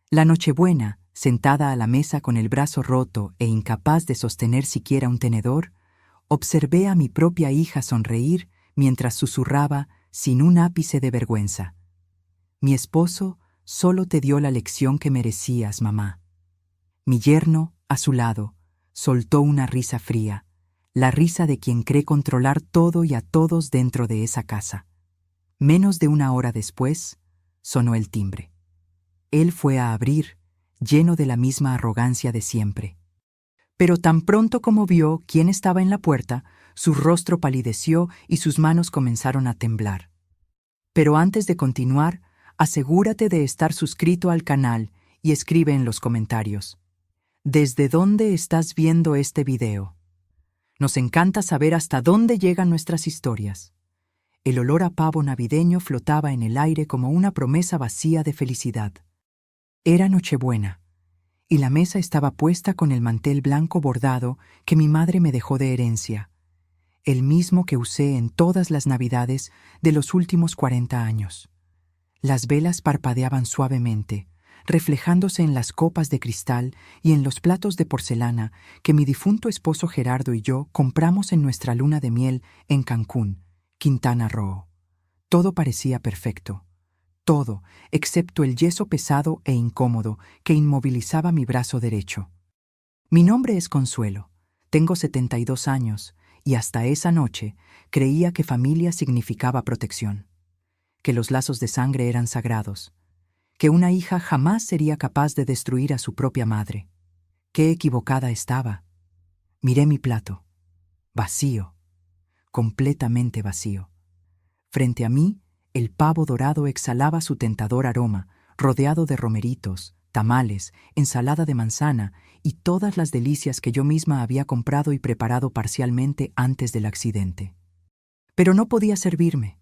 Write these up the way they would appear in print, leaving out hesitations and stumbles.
La Nochebuena, sentada a la mesa con el brazo roto e incapaz de sostener siquiera un tenedor, observé a mi propia hija sonreír mientras susurraba sin un ápice de vergüenza: «Mi esposo solo te dio la lección que merecías, mamá». Mi yerno, a su lado, soltó una risa fría, la risa de quien cree controlar todo y a todos dentro de esa casa. Menos de una hora después, sonó el timbre. Él fue a abrir, lleno de la misma arrogancia de siempre. Pero tan pronto como vio quién estaba en la puerta, su rostro palideció y sus manos comenzaron a temblar. Pero antes de continuar, asegúrate de estar suscrito al canal y escribe en los comentarios: ¿desde dónde estás viendo este video? Nos encanta saber hasta dónde llegan nuestras historias. El olor a pavo navideño flotaba en el aire como una promesa vacía de felicidad. Era Nochebuena, y la mesa estaba puesta con el mantel blanco bordado que mi madre me dejó de herencia, el mismo que usé en todas las Navidades de los últimos 40 años. Las velas parpadeaban suavemente, reflejándose en las copas de cristal y en los platos de porcelana que mi difunto esposo Gerardo y yo compramos en nuestra luna de miel en Cancún, Quintana Roo. Todo parecía perfecto. Todo, excepto el yeso pesado e incómodo que inmovilizaba mi brazo derecho. Mi nombre es Consuelo, tengo 72 años y hasta esa noche creía que familia significaba protección, que los lazos de sangre eran sagrados, que una hija jamás sería capaz de destruir a su propia madre. Qué equivocada estaba. Miré mi plato. Vacío, completamente vacío. Frente a mí, el pavo dorado exhalaba su tentador aroma, rodeado de romeritos, tamales, ensalada de manzana y todas las delicias que yo misma había comprado y preparado parcialmente antes del accidente. Pero no podía servirme.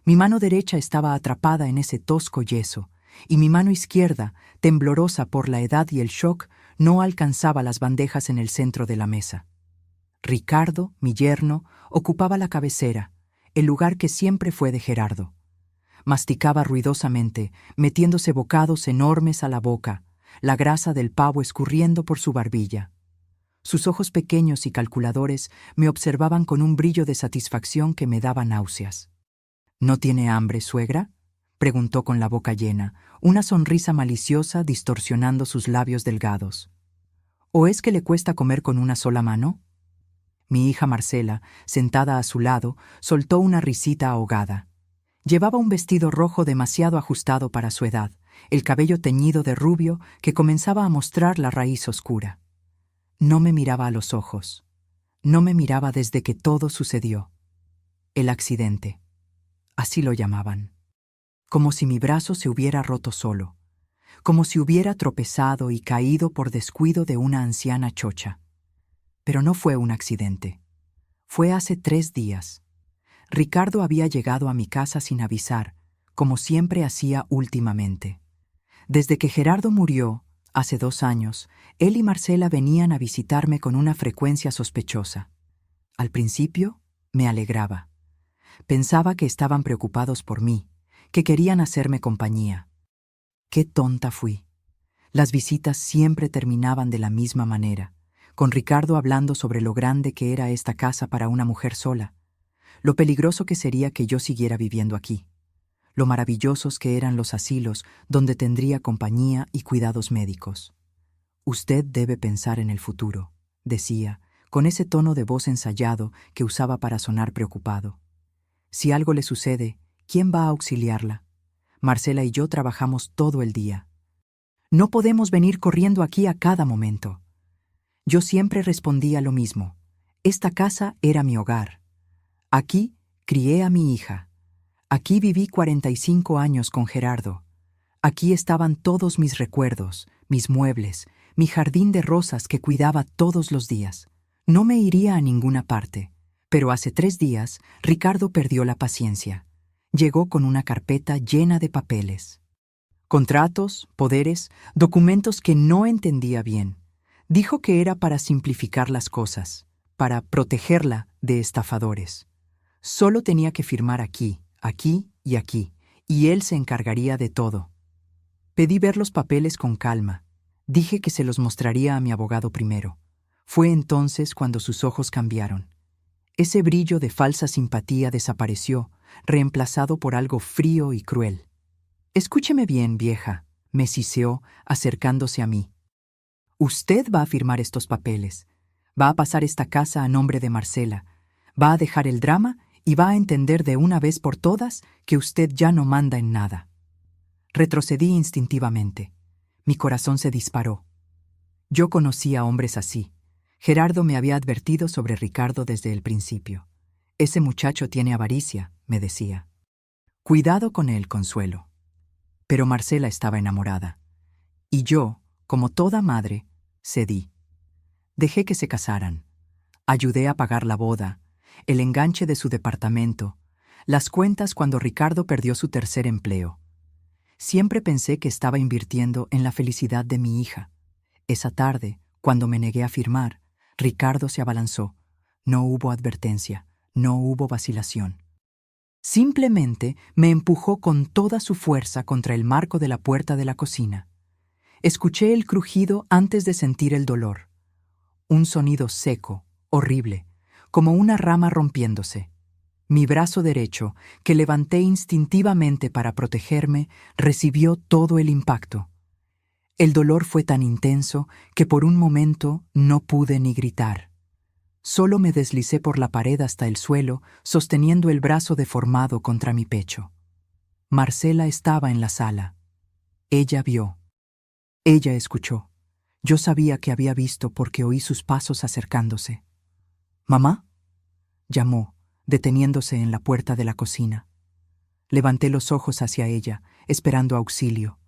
Mi mano derecha estaba atrapada en ese tosco yeso, y mi mano izquierda, temblorosa por la edad y el shock, no alcanzaba las bandejas en el centro de la mesa. Ricardo, mi yerno, ocupaba la cabecera, el lugar que siempre fue de Gerardo. Masticaba ruidosamente, metiéndose bocados enormes a la boca, la grasa del pavo escurriendo por su barbilla. Sus ojos pequeños y calculadores me observaban con un brillo de satisfacción que me daba náuseas. «¿No tiene hambre, suegra?», preguntó con la boca llena, una sonrisa maliciosa distorsionando sus labios delgados. «¿O es que le cuesta comer con una sola mano?». Mi hija Marcela, sentada a su lado, soltó una risita ahogada. Llevaba un vestido rojo demasiado ajustado para su edad, el cabello teñido de rubio que comenzaba a mostrar la raíz oscura. No me miraba a los ojos. No me miraba desde que todo sucedió. El accidente. Así lo llamaban. Como si mi brazo se hubiera roto solo. Como si hubiera tropezado y caído por descuido de una anciana chocha. Pero no fue un accidente. Fue hace 3 días. Ricardo había llegado a mi casa sin avisar, como siempre hacía últimamente. Desde que Gerardo murió, hace 2 años, él y Marcela venían a visitarme con una frecuencia sospechosa. Al principio, me alegraba. Pensaba que estaban preocupados por mí, que querían hacerme compañía. Qué tonta fui. Las visitas siempre terminaban de la misma manera, con Ricardo hablando sobre lo grande que era esta casa para una mujer sola, lo peligroso que sería que yo siguiera viviendo aquí, lo maravillosos que eran los asilos donde tendría compañía y cuidados médicos. «Usted debe pensar en el futuro», decía, con ese tono de voz ensayado que usaba para sonar preocupado. «Si algo le sucede, ¿quién va a auxiliarla? Marcela y yo trabajamos todo el día. No podemos venir corriendo aquí a cada momento». Yo siempre respondía lo mismo. Esta casa era mi hogar. Aquí crié a mi hija. Aquí viví 45 años con Gerardo. Aquí estaban todos mis recuerdos, mis muebles, mi jardín de rosas que cuidaba todos los días. No me iría a ninguna parte. Pero hace 3 días, Ricardo perdió la paciencia. Llegó con una carpeta llena de papeles. Contratos, poderes, documentos que no entendía bien. Dijo que era para simplificar las cosas, para protegerla de estafadores. Solo tenía que firmar aquí, aquí y aquí, y él se encargaría de todo. Pedí ver los papeles con calma. Dije que se los mostraría a mi abogado primero. Fue entonces cuando sus ojos cambiaron. Ese brillo de falsa simpatía desapareció, reemplazado por algo frío y cruel. «Escúcheme bien, vieja», me siseó, acercándose a mí. «Usted va a firmar estos papeles. Va a pasar esta casa a nombre de Marcela. Va a dejar el drama y va a entender de una vez por todas que usted ya no manda en nada». Retrocedí instintivamente. Mi corazón se disparó. Yo conocía hombres así. Gerardo me había advertido sobre Ricardo desde el principio. «Ese muchacho tiene avaricia», me decía. «Cuidado con él, Consuelo». Pero Marcela estaba enamorada. Y yo, como toda madre, cedí. Dejé que se casaran. Ayudé a pagar la boda, el enganche de su departamento, las cuentas cuando Ricardo perdió su tercer empleo. Siempre pensé que estaba invirtiendo en la felicidad de mi hija. Esa tarde, cuando me negué a firmar, Ricardo se abalanzó. No hubo advertencia, no hubo vacilación. Simplemente me empujó con toda su fuerza contra el marco de la puerta de la cocina. Escuché el crujido antes de sentir el dolor. Un sonido seco, horrible, como una rama rompiéndose. Mi brazo derecho, que levanté instintivamente para protegerme, recibió todo el impacto. El dolor fue tan intenso que por un momento no pude ni gritar. Solo me deslicé por la pared hasta el suelo, sosteniendo el brazo deformado contra mi pecho. Marcela estaba en la sala. Ella vio. Ella escuchó. Yo sabía que había visto porque oí sus pasos acercándose. «¿Mamá?», llamó, deteniéndose en la puerta de la cocina. Levanté los ojos hacia ella, esperando auxilio.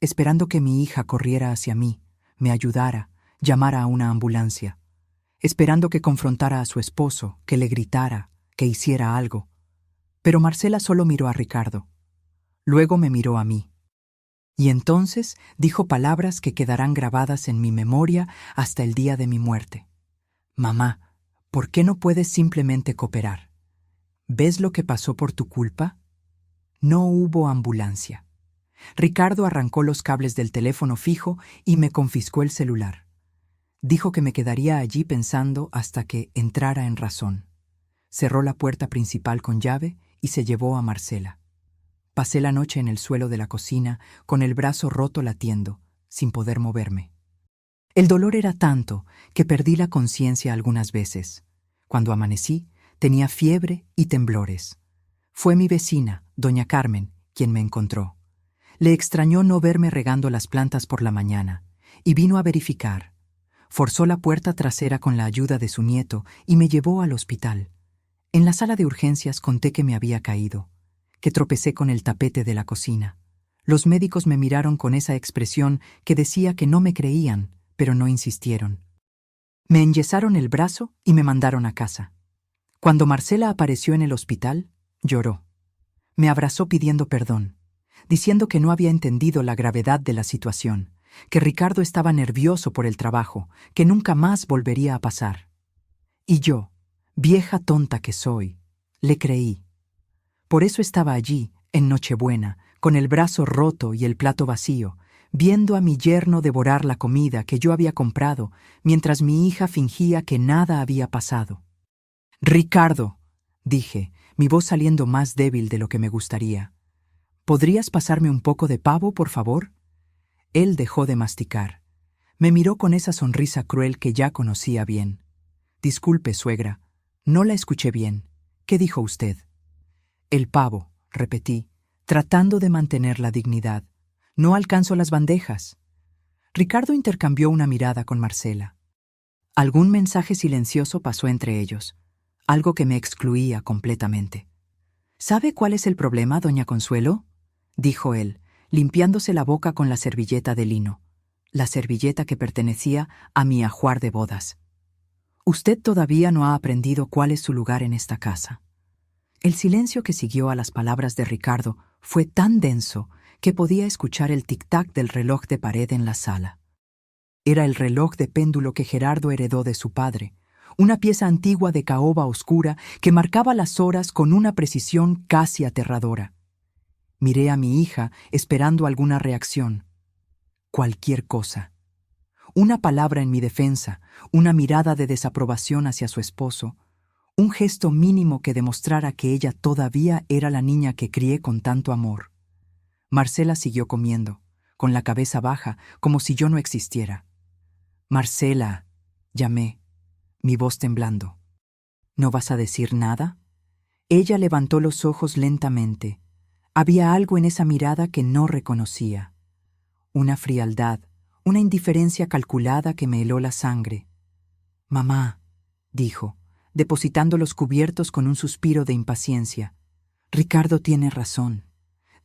Esperando que mi hija corriera hacia mí, me ayudara, llamara a una ambulancia. Esperando que confrontara a su esposo, que le gritara, que hiciera algo. Pero Marcela solo miró a Ricardo. Luego me miró a mí. Y entonces dijo palabras que quedarán grabadas en mi memoria hasta el día de mi muerte. «Mamá, ¿por qué no puedes simplemente cooperar? ¿Ves lo que pasó por tu culpa?» No hubo ambulancia. Ricardo arrancó los cables del teléfono fijo y me confiscó el celular. Dijo que me quedaría allí pensando hasta que entrara en razón. Cerró la puerta principal con llave y se llevó a Marcela. Pasé la noche en el suelo de la cocina, con el brazo roto latiendo, sin poder moverme. El dolor era tanto que perdí la conciencia algunas veces. Cuando amanecí, tenía fiebre y temblores. Fue mi vecina, doña Carmen, quien me encontró. Le extrañó no verme regando las plantas por la mañana, y vino a verificar. Forzó la puerta trasera con la ayuda de su nieto y me llevó al hospital. En la sala de urgencias conté que me había caído, que tropecé con el tapete de la cocina. Los médicos me miraron con esa expresión que decía que no me creían, pero no insistieron. Me enyesaron el brazo y me mandaron a casa. Cuando Marcela apareció en el hospital, lloró. Me abrazó pidiendo perdón, diciendo que no había entendido la gravedad de la situación, que Ricardo estaba nervioso por el trabajo, que nunca más volvería a pasar. Y yo, vieja tonta que soy, le creí. Por eso estaba allí, en Nochebuena, con el brazo roto y el plato vacío, viendo a mi yerno devorar la comida que yo había comprado, mientras mi hija fingía que nada había pasado. «Ricardo», dije, mi voz saliendo más débil de lo que me gustaría, «¿podrías pasarme un poco de pavo, por favor?» Él dejó de masticar. Me miró con esa sonrisa cruel que ya conocía bien. «Disculpe, suegra, no la escuché bien. ¿Qué dijo usted?» «El pavo», repetí, tratando de mantener la dignidad. «No alcanzo las bandejas». Ricardo intercambió una mirada con Marcela. Algún mensaje silencioso pasó entre ellos, algo que me excluía completamente. «¿Sabe cuál es el problema, doña Consuelo?», dijo él, limpiándose la boca con la servilleta de lino, la servilleta que pertenecía a mi ajuar de bodas. «Usted todavía no ha aprendido cuál es su lugar en esta casa». El silencio que siguió a las palabras de Ricardo fue tan denso que podía escuchar el tic-tac del reloj de pared en la sala. Era el reloj de péndulo que Gerardo heredó de su padre, una pieza antigua de caoba oscura que marcaba las horas con una precisión casi aterradora. Miré a mi hija esperando alguna reacción. Cualquier cosa. Una palabra en mi defensa, una mirada de desaprobación hacia su esposo, un gesto mínimo que demostrara que ella todavía era la niña que crié con tanto amor. Marcela siguió comiendo, con la cabeza baja, como si yo no existiera. «Marcela», llamé, mi voz temblando. «¿No vas a decir nada?» Ella levantó los ojos lentamente. Había algo en esa mirada que no reconocía. Una frialdad, una indiferencia calculada que me heló la sangre. «Mamá», dijo, depositando los cubiertos con un suspiro de impaciencia. «Ricardo tiene razón.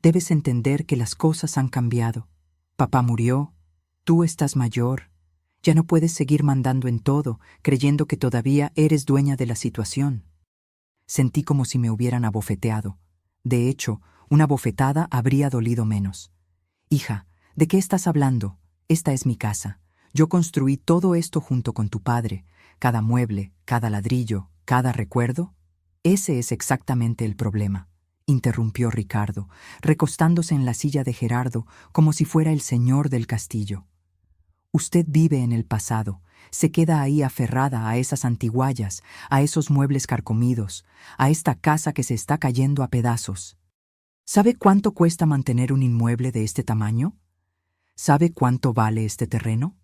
Debes entender que las cosas han cambiado. Papá murió, tú estás mayor. Ya no puedes seguir mandando en todo, creyendo que todavía eres dueña de la situación». Sentí como si me hubieran abofeteado. De hecho, una bofetada habría dolido menos. «Hija, ¿de qué estás hablando? Esta es mi casa. Yo construí todo esto junto con tu padre. Cada mueble, cada ladrillo, cada recuerdo». «Ese es exactamente el problema», interrumpió Ricardo, recostándose en la silla de Gerardo como si fuera el señor del castillo. «Usted vive en el pasado, se queda ahí aferrada a esas antiguallas, a esos muebles carcomidos, a esta casa que se está cayendo a pedazos. ¿Sabe cuánto cuesta mantener un inmueble de este tamaño? ¿Sabe cuánto vale este terreno?»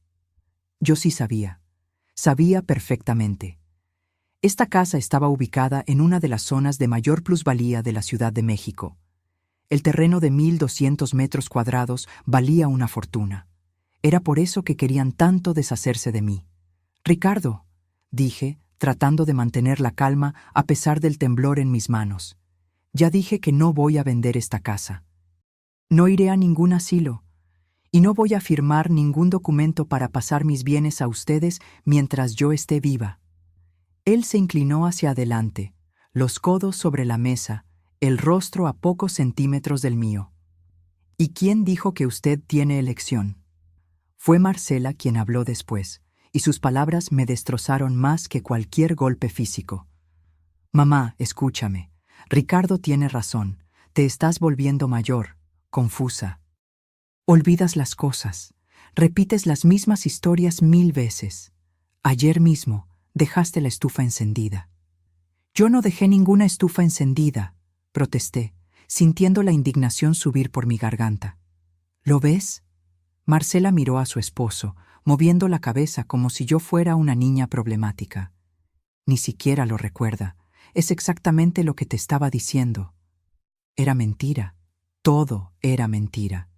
Yo sí sabía perfectamente. Esta casa estaba ubicada en una de las zonas de mayor plusvalía de la Ciudad de México. El terreno de 1,200 metros cuadrados valía una fortuna. Era por eso que querían tanto deshacerse de mí. «Ricardo», dije, tratando de mantener la calma a pesar del temblor en mis manos, «ya dije que no voy a vender esta casa. No iré a ningún asilo, y no voy a firmar ningún documento para pasar mis bienes a ustedes mientras yo esté viva». Él se inclinó hacia adelante, los codos sobre la mesa, el rostro a pocos centímetros del mío. «¿Y quién dijo que usted tiene elección?» Fue Marcela quien habló después, y sus palabras me destrozaron más que cualquier golpe físico. «Mamá, escúchame. Ricardo tiene razón. Te estás volviendo mayor, confusa. Olvidas las cosas. Repites las mismas historias 1000 veces. Ayer mismo dejaste la estufa encendida». «Yo no dejé ninguna estufa encendida», protesté, sintiendo la indignación subir por mi garganta. «¿Lo ves?». Marcela miró a su esposo, moviendo la cabeza como si yo fuera una niña problemática. «Ni siquiera lo recuerda. Es exactamente lo que te estaba diciendo». Era mentira. Todo era mentira.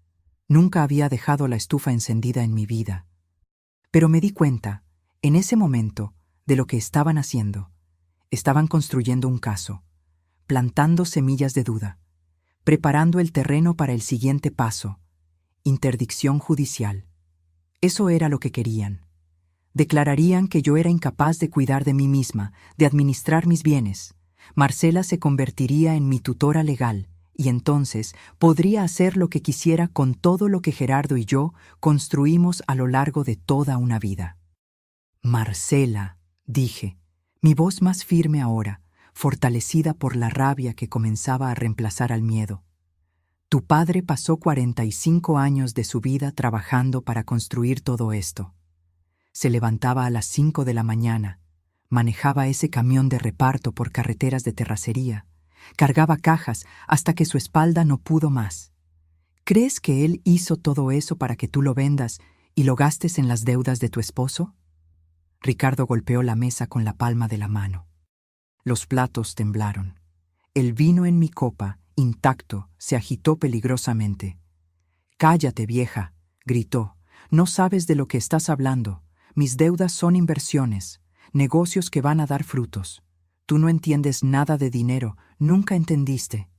Nunca había dejado la estufa encendida en mi vida. Pero me di cuenta, en ese momento, de lo que estaban haciendo. Estaban construyendo un caso, plantando semillas de duda, preparando el terreno para el siguiente paso: interdicción judicial. Eso era lo que querían. Declararían que yo era incapaz de cuidar de mí misma, de administrar mis bienes. Marcela se convertiría en mi tutora legal, y entonces podría hacer lo que quisiera con todo lo que Gerardo y yo construimos a lo largo de toda una vida. «Marcela», dije, mi voz más firme ahora, fortalecida por la rabia que comenzaba a reemplazar al miedo. «Tu padre pasó 45 años de su vida trabajando para construir todo esto. Se levantaba a las 5 de la mañana, manejaba ese camión de reparto por carreteras de terracería, cargaba cajas hasta que su espalda no pudo más. ¿Crees que él hizo todo eso para que tú lo vendas y lo gastes en las deudas de tu esposo?» Ricardo golpeó la mesa con la palma de la mano. Los platos temblaron. El vino en mi copa, intacto, se agitó peligrosamente. «Cállate, vieja», gritó. «No sabes de lo que estás hablando. Mis deudas son inversiones, negocios que van a dar frutos. Tú no entiendes nada de dinero, nunca entendiste.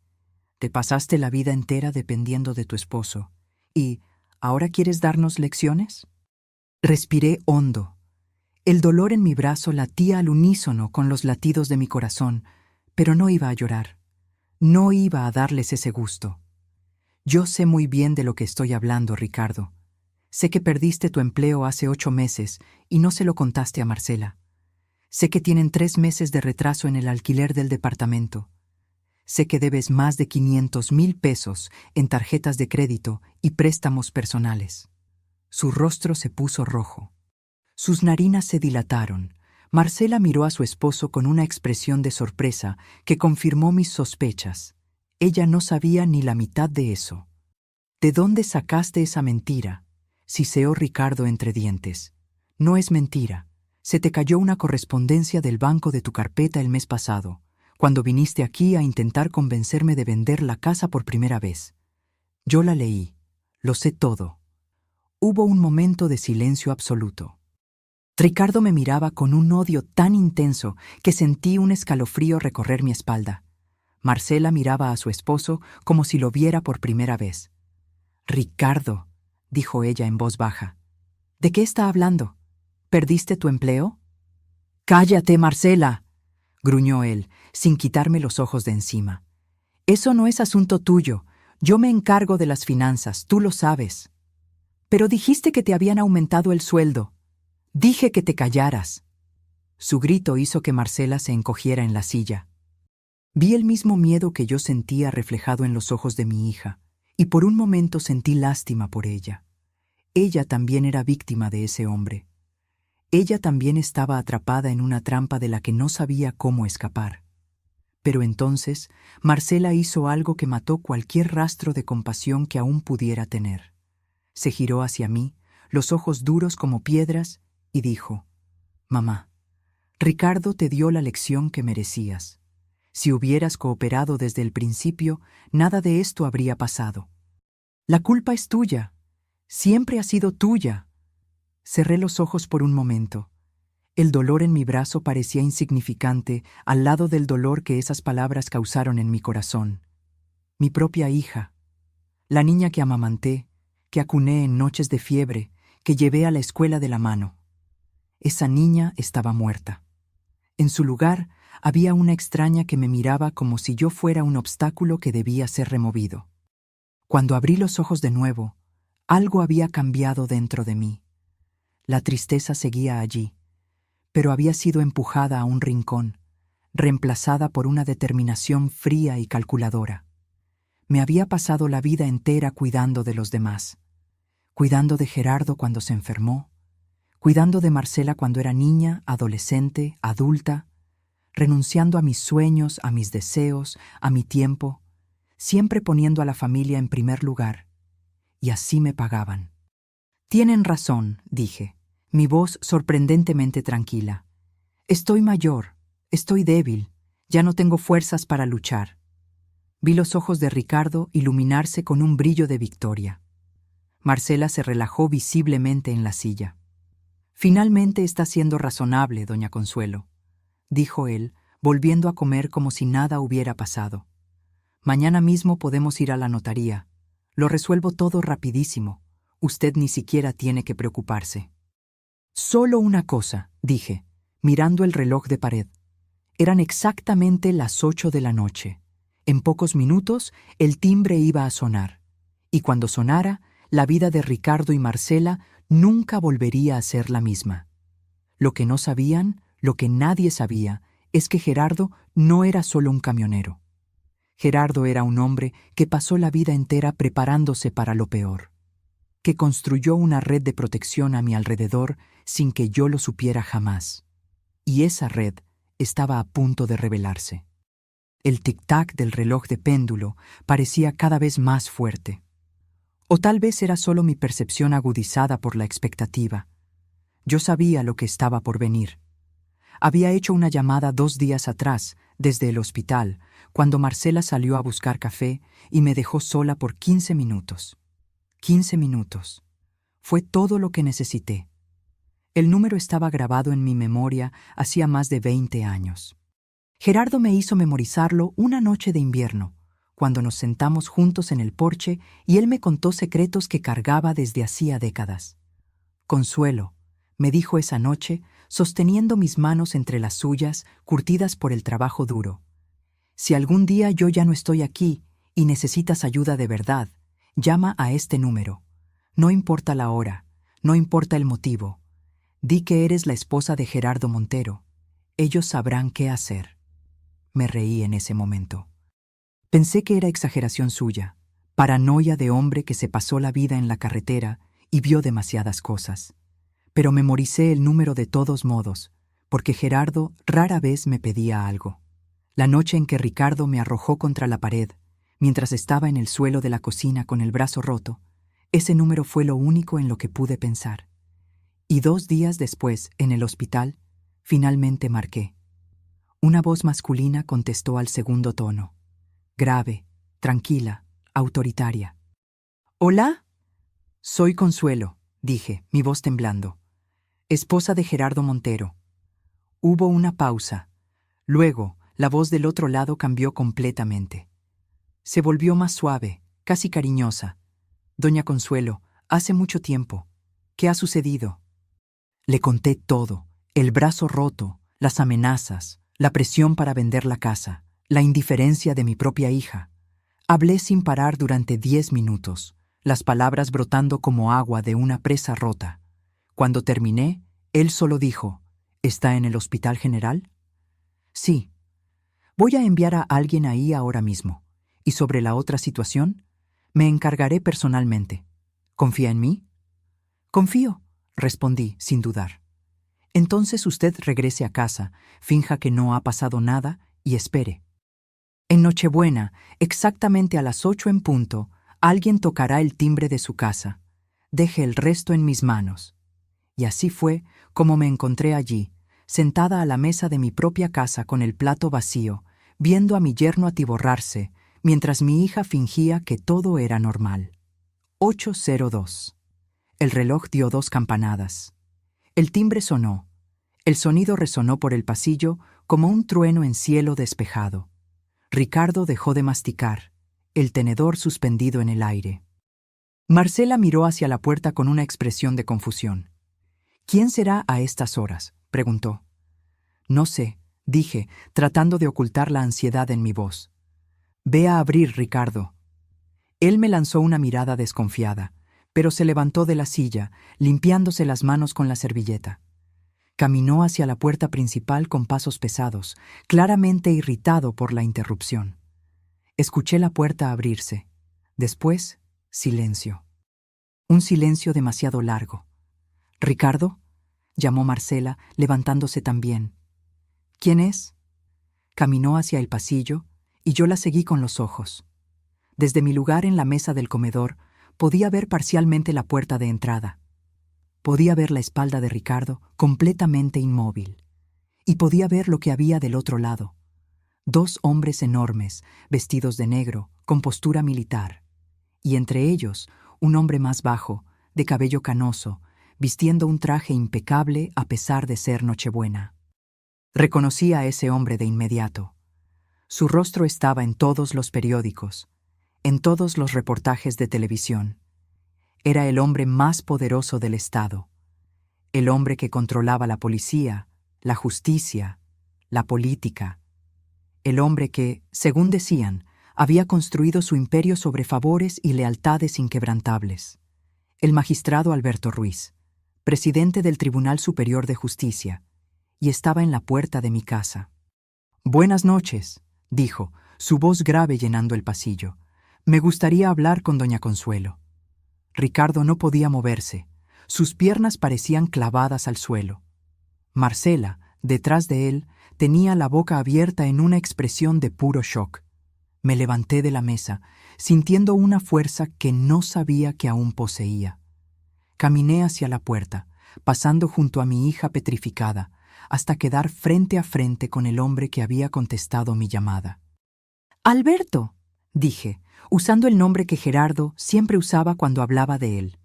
Te pasaste la vida entera dependiendo de tu esposo. ¿Y ahora quieres darnos lecciones?» Respiré hondo. El dolor en mi brazo latía al unísono con los latidos de mi corazón, pero no iba a llorar. No iba a darles ese gusto. «Yo sé muy bien de lo que estoy hablando, Ricardo. Sé que perdiste tu empleo hace 8 meses y no se lo contaste a Marcela. Sé que tienen 3 meses de retraso en el alquiler del departamento. Sé que debes más de 500,000 pesos en tarjetas de crédito y préstamos personales. Su rostro se puso rojo. Sus narinas se dilataron. Marcela miró a su esposo con una expresión de sorpresa que confirmó mis sospechas. Ella no sabía ni la mitad de eso. ¿De dónde sacaste esa mentira?, siseó Ricardo entre dientes. No es mentira. Se te cayó una correspondencia del banco de tu carpeta el mes pasado, cuando viniste aquí a intentar convencerme de vender la casa por primera vez. Yo la leí. Lo sé todo. Hubo un momento de silencio absoluto. Ricardo me miraba con un odio tan intenso que sentí un escalofrío recorrer mi espalda. Marcela miraba a su esposo como si lo viera por primera vez. «Ricardo», dijo ella en voz baja, «¿de qué está hablando? ¿Perdiste tu empleo?» «Cállate, Marcela», gruñó él, sin quitarme los ojos de encima. «Eso no es asunto tuyo. Yo me encargo de las finanzas, tú lo sabes». «Pero dijiste que te habían aumentado el sueldo». «Dije que te callaras». Su grito hizo que Marcela se encogiera en la silla. Vi el mismo miedo que yo sentía reflejado en los ojos de mi hija, y por un momento sentí lástima por ella. Ella también era víctima de ese hombre. Ella también estaba atrapada en una trampa de la que no sabía cómo escapar. Pero entonces, Marcela hizo algo que mató cualquier rastro de compasión que aún pudiera tener. Se giró hacia mí, los ojos duros como piedras, y dijo: «Mamá, Ricardo te dio la lección que merecías. Si hubieras cooperado desde el principio, nada de esto habría pasado. La culpa es tuya. Siempre ha sido tuya». Cerré los ojos por un momento. El dolor en mi brazo parecía insignificante al lado del dolor que esas palabras causaron en mi corazón. Mi propia hija, la niña que amamanté, que acuné en noches de fiebre, que llevé a la escuela de la mano. Esa niña estaba muerta. En su lugar había una extraña que me miraba como si yo fuera un obstáculo que debía ser removido. Cuando abrí los ojos de nuevo, algo había cambiado dentro de mí. La tristeza seguía allí, pero había sido empujada a un rincón, reemplazada por una determinación fría y calculadora. Me había pasado la vida entera cuidando de los demás, cuidando de Gerardo cuando se enfermó, cuidando de Marcela cuando era niña, adolescente, adulta, renunciando a mis sueños, a mis deseos, a mi tiempo, siempre poniendo a la familia en primer lugar. Y así me pagaban. «Tienen razón», dije, mi voz sorprendentemente tranquila. «Estoy mayor, estoy débil, ya no tengo fuerzas para luchar». Vi los ojos de Ricardo iluminarse con un brillo de victoria. Marcela se relajó visiblemente en la silla. «Finalmente está siendo razonable, doña Consuelo», dijo él, volviendo a comer como si nada hubiera pasado. «Mañana mismo podemos ir a la notaría. Lo resuelvo todo rapidísimo. Usted ni siquiera tiene que preocuparse». «Solo una cosa», dije, mirando el reloj de pared. Eran exactamente las 8 de la noche. En pocos minutos el timbre iba a sonar. Y cuando sonara, la vida de Ricardo y Marcela nunca volvería a ser la misma. Lo que no sabían, lo que nadie sabía, es que Gerardo no era solo un camionero. Gerardo era un hombre que pasó la vida entera preparándose para lo peor, que construyó una red de protección a mi alrededor sin que yo lo supiera jamás. Y esa red estaba a punto de revelarse. El tic-tac del reloj de péndulo parecía cada vez más fuerte. O tal vez era solo mi percepción agudizada por la expectativa. Yo sabía lo que estaba por venir. Había hecho una llamada 2 días atrás, desde el hospital, cuando Marcela salió a buscar café y me dejó sola por 15 minutos. 15 minutos. Fue todo lo que necesité. El número estaba grabado en mi memoria hacía más de 20 años. Gerardo me hizo memorizarlo una noche de invierno, cuando nos sentamos juntos en el porche y él me contó secretos que cargaba desde hacía décadas. «Consuelo», me dijo esa noche, sosteniendo mis manos entre las suyas, curtidas por el trabajo duro. «Si algún día yo ya no estoy aquí y necesitas ayuda de verdad, llama a este número. No importa la hora, no importa el motivo. Di que eres la esposa de Gerardo Montero. Ellos sabrán qué hacer». Me reí en ese momento. Pensé que era exageración suya, paranoia de hombre que se pasó la vida en la carretera y vio demasiadas cosas. Pero memoricé el número de todos modos, porque Gerardo rara vez me pedía algo. La noche en que Ricardo me arrojó contra la pared, mientras estaba en el suelo de la cocina con el brazo roto, ese número fue lo único en lo que pude pensar. Y 2 días después, en el hospital, finalmente marqué. Una voz masculina contestó al segundo tono, grave, tranquila, autoritaria. «¿Hola?» «Soy Consuelo», dije, mi voz temblando. «Esposa de Gerardo Montero». Hubo una pausa. Luego, la voz del otro lado cambió completamente. Se volvió más suave, casi cariñosa. «Doña Consuelo, hace mucho tiempo. ¿Qué ha sucedido?» Le conté todo, el brazo roto, las amenazas, la presión para vender la casa, la indiferencia de mi propia hija. Hablé sin parar durante 10 minutos, las palabras brotando como agua de una presa rota. Cuando terminé, él solo dijo, «¿Está en el Hospital General?» «Sí. Voy a enviar a alguien ahí ahora mismo. Y sobre la otra situación, me encargaré personalmente. ¿Confía en mí?» «Confío», respondí, sin dudar. «Entonces usted regrese a casa, finja que no ha pasado nada y espere. En Nochebuena, exactamente a las 8 en punto, alguien tocará el timbre de su casa. Deje el resto en mis manos». Y así fue como me encontré allí, sentada a la mesa de mi propia casa con el plato vacío, viendo a mi yerno atiborrarse, mientras mi hija fingía que todo era normal. 8:02. El reloj dio 2 campanadas. El timbre sonó. El sonido resonó por el pasillo como un trueno en cielo despejado. Ricardo dejó de masticar, el tenedor suspendido en el aire. Marcela miró hacia la puerta con una expresión de confusión. «¿Quién será a estas horas?», preguntó. «No sé», dije, tratando de ocultar la ansiedad en mi voz. «Ve a abrir, Ricardo». Él me lanzó una mirada desconfiada, pero se levantó de la silla, limpiándose las manos con la servilleta. Caminó hacia la puerta principal con pasos pesados, claramente irritado por la interrupción. Escuché la puerta abrirse. Después, silencio. Un silencio demasiado largo. «¿Ricardo?», llamó Marcela, levantándose también. «¿Quién es?». Caminó hacia el pasillo y yo la seguí con los ojos. Desde mi lugar en la mesa del comedor podía ver parcialmente la puerta de entrada. Podía ver la espalda de Ricardo completamente inmóvil. Y podía ver lo que había del otro lado. 2 hombres enormes, vestidos de negro, con postura militar. Y entre ellos, un hombre más bajo, de cabello canoso, vistiendo un traje impecable a pesar de ser Nochebuena. Reconocí a ese hombre de inmediato. Su rostro estaba en todos los periódicos, en todos los reportajes de televisión. Era el hombre más poderoso del Estado, el hombre que controlaba la policía, la justicia, la política, el hombre que, según decían, había construido su imperio sobre favores y lealtades inquebrantables. El magistrado Alberto Ruiz, presidente del Tribunal Superior de Justicia, y estaba en la puerta de mi casa. «Buenas noches», dijo, su voz grave llenando el pasillo. «Me gustaría hablar con doña Consuelo». Ricardo no podía moverse. Sus piernas parecían clavadas al suelo. Marcela, detrás de él, tenía la boca abierta en una expresión de puro shock. Me levanté de la mesa, sintiendo una fuerza que no sabía que aún poseía. Caminé hacia la puerta, pasando junto a mi hija petrificada, hasta quedar frente a frente con el hombre que había contestado mi llamada. «Alberto», dije, usando el nombre que Gerardo siempre usaba cuando hablaba de él.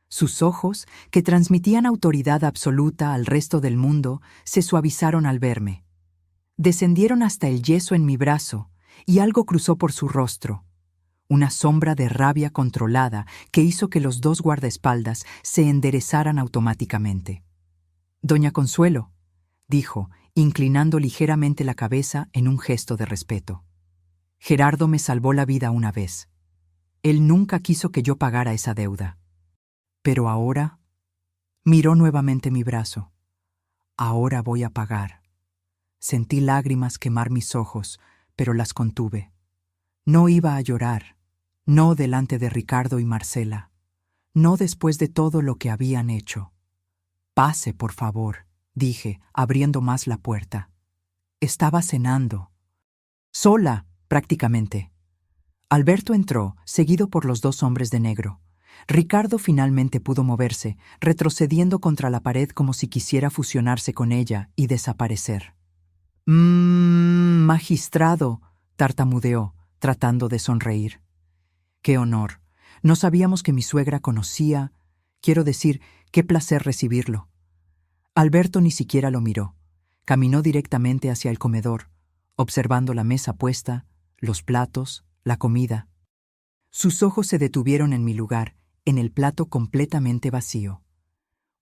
Sus ojos, que transmitían autoridad absoluta al resto del mundo, se suavizaron al verme. Descendieron hasta el yeso en mi brazo, y algo cruzó por su rostro. Una sombra de rabia controlada que hizo que los 2 guardaespaldas se enderezaran automáticamente. «Doña Consuelo», dijo, inclinando ligeramente la cabeza en un gesto de respeto. «Gerardo me salvó la vida una vez. Él nunca quiso que yo pagara esa deuda. Pero ahora...». Miró nuevamente mi brazo. «Ahora voy a pagar». Sentí lágrimas quemar mis ojos, pero las contuve. No iba a llorar, no delante de Ricardo y Marcela, no después de todo lo que habían hecho. «Pase, por favor», dije, abriendo más la puerta. Estaba cenando. Sola, prácticamente. Alberto entró, seguido por los dos hombres de negro. Ricardo finalmente pudo moverse, retrocediendo contra la pared como si quisiera fusionarse con ella y desaparecer. Magistrado», tartamudeó, tratando de sonreír. «Qué honor. No sabíamos que mi suegra conocía. Quiero decir, qué placer recibirlo». Alberto ni siquiera lo miró. Caminó directamente hacia el comedor, observando la mesa puesta, los platos, la comida. Sus ojos se detuvieron en mi lugar, en el plato completamente vacío.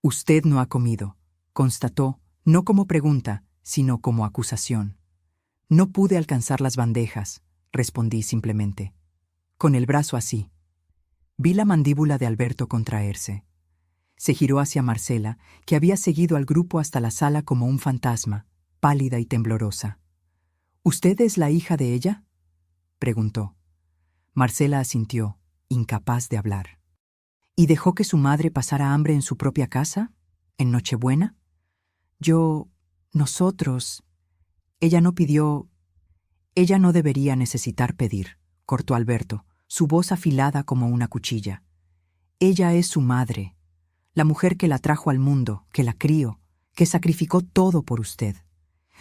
«Usted no ha comido», constató, no como pregunta, sino como acusación. «No pude alcanzar las bandejas», respondí simplemente. Con el brazo así. Vi la mandíbula de Alberto contraerse. Se giró hacia Marcela, que había seguido al grupo hasta la sala como un fantasma, pálida y temblorosa. «¿Usted es la hija de ella?», preguntó. Marcela asintió, incapaz de hablar. «¿Y dejó que su madre pasara hambre en su propia casa? ¿En Nochebuena?» Nosotros... Ella no pidió... Ella no debería necesitar pedir», cortó Alberto, su voz afilada como una cuchilla. «Ella es su madre, la mujer que la trajo al mundo, que la crió, que sacrificó todo por usted.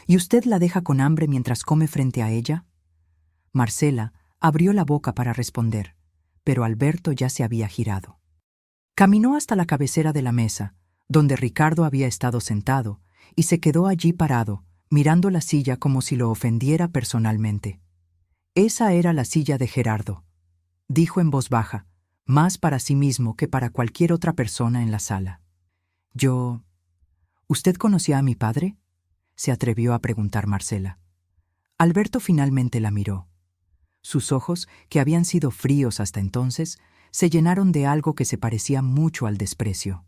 ¿Y usted la deja con hambre mientras come frente a ella?» Marcela abrió la boca para responder, pero Alberto ya se había girado. Caminó hasta la cabecera de la mesa, donde Ricardo había estado sentado, y se quedó allí parado, mirando la silla como si lo ofendiera personalmente. «Esa era la silla de Gerardo», dijo en voz baja, más para sí mismo que para cualquier otra persona en la sala. «¿Usted conocía a mi padre?», se atrevió a preguntar Marcela. Alberto finalmente la miró. Sus ojos, que habían sido fríos hasta entonces, se llenaron de algo que se parecía mucho al desprecio.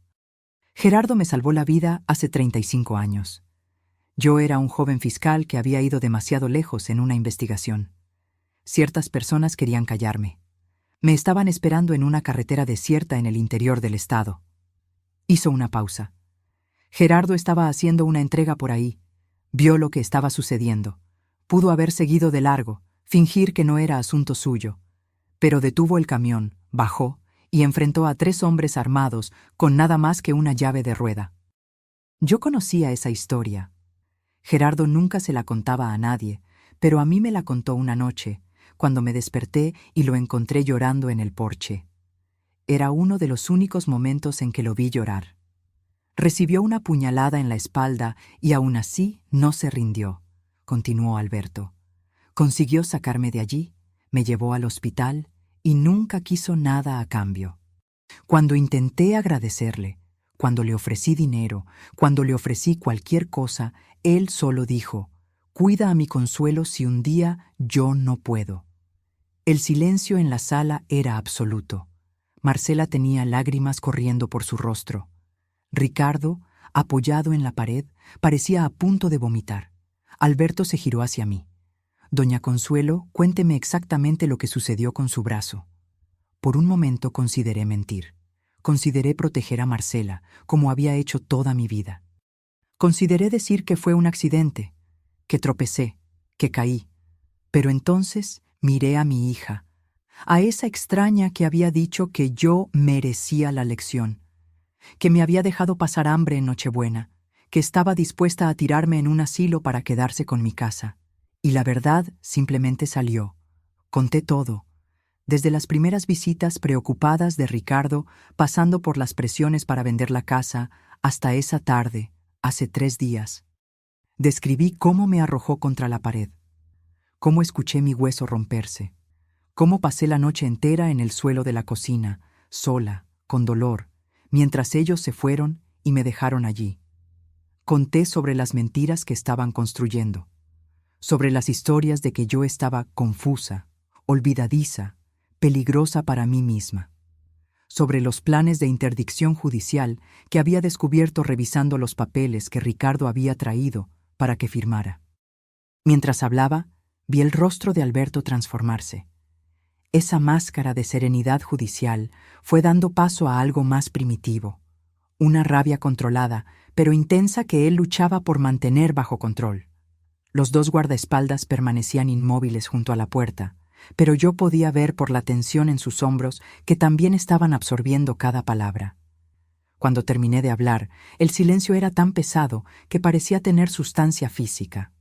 «Gerardo me salvó la vida hace 35 años. Yo era un joven fiscal que había ido demasiado lejos en una investigación. Ciertas personas querían callarme. Me estaban esperando en una carretera desierta en el interior del estado». Hizo una pausa. «Gerardo estaba haciendo una entrega por ahí. Vio lo que estaba sucediendo. Pudo haber seguido de largo, fingir que no era asunto suyo. Pero detuvo el camión, bajó y enfrentó a 3 hombres armados con nada más que una llave de rueda. Yo conocía esa historia. Gerardo nunca se la contaba a nadie, pero a mí me la contó una noche, cuando me desperté y lo encontré llorando en el porche. Era uno de los únicos momentos en que lo vi llorar. Recibió una puñalada en la espalda y aún así no se rindió», continuó Alberto. «Consiguió sacarme de allí, me llevó al hospital y nunca quiso nada a cambio. Cuando intenté agradecerle, cuando le ofrecí dinero, cuando le ofrecí cualquier cosa, él solo dijo: «Cuida a mi Consuelo si un día yo no puedo». El silencio en la sala era absoluto. Marcela tenía lágrimas corriendo por su rostro. Ricardo, apoyado en la pared, parecía a punto de vomitar. Alberto se giró hacia mí. «Doña Consuelo, cuénteme exactamente lo que sucedió con su brazo». Por un momento consideré mentir. Consideré proteger a Marcela, como había hecho toda mi vida. Consideré decir que fue un accidente, que tropecé, que caí. Pero entonces miré a mi hija, a esa extraña que había dicho que yo merecía la lección, que me había dejado pasar hambre en Nochebuena, que estaba dispuesta a tirarme en un asilo para quedarse con mi casa. Y la verdad simplemente salió. Conté todo, desde las primeras visitas preocupadas de Ricardo, pasando por las presiones para vender la casa, hasta esa tarde, hace 3 días. Describí cómo me arrojó contra la pared, cómo escuché mi hueso romperse, cómo pasé la noche entera en el suelo de la cocina, sola, con dolor, mientras ellos se fueron y me dejaron allí. Conté sobre las mentiras que estaban construyendo, sobre las historias de que yo estaba confusa, olvidadiza, peligrosa para mí misma, sobre los planes de interdicción judicial que había descubierto revisando los papeles que Ricardo había traído para que firmara. Mientras hablaba, vi el rostro de Alberto transformarse. Esa máscara de serenidad judicial fue dando paso a algo más primitivo, una rabia controlada, pero intensa que él luchaba por mantener bajo control. Los dos guardaespaldas permanecían inmóviles junto a la puerta, pero yo podía ver por la tensión en sus hombros que también estaban absorbiendo cada palabra. Cuando terminé de hablar, el silencio era tan pesado que parecía tener sustancia física.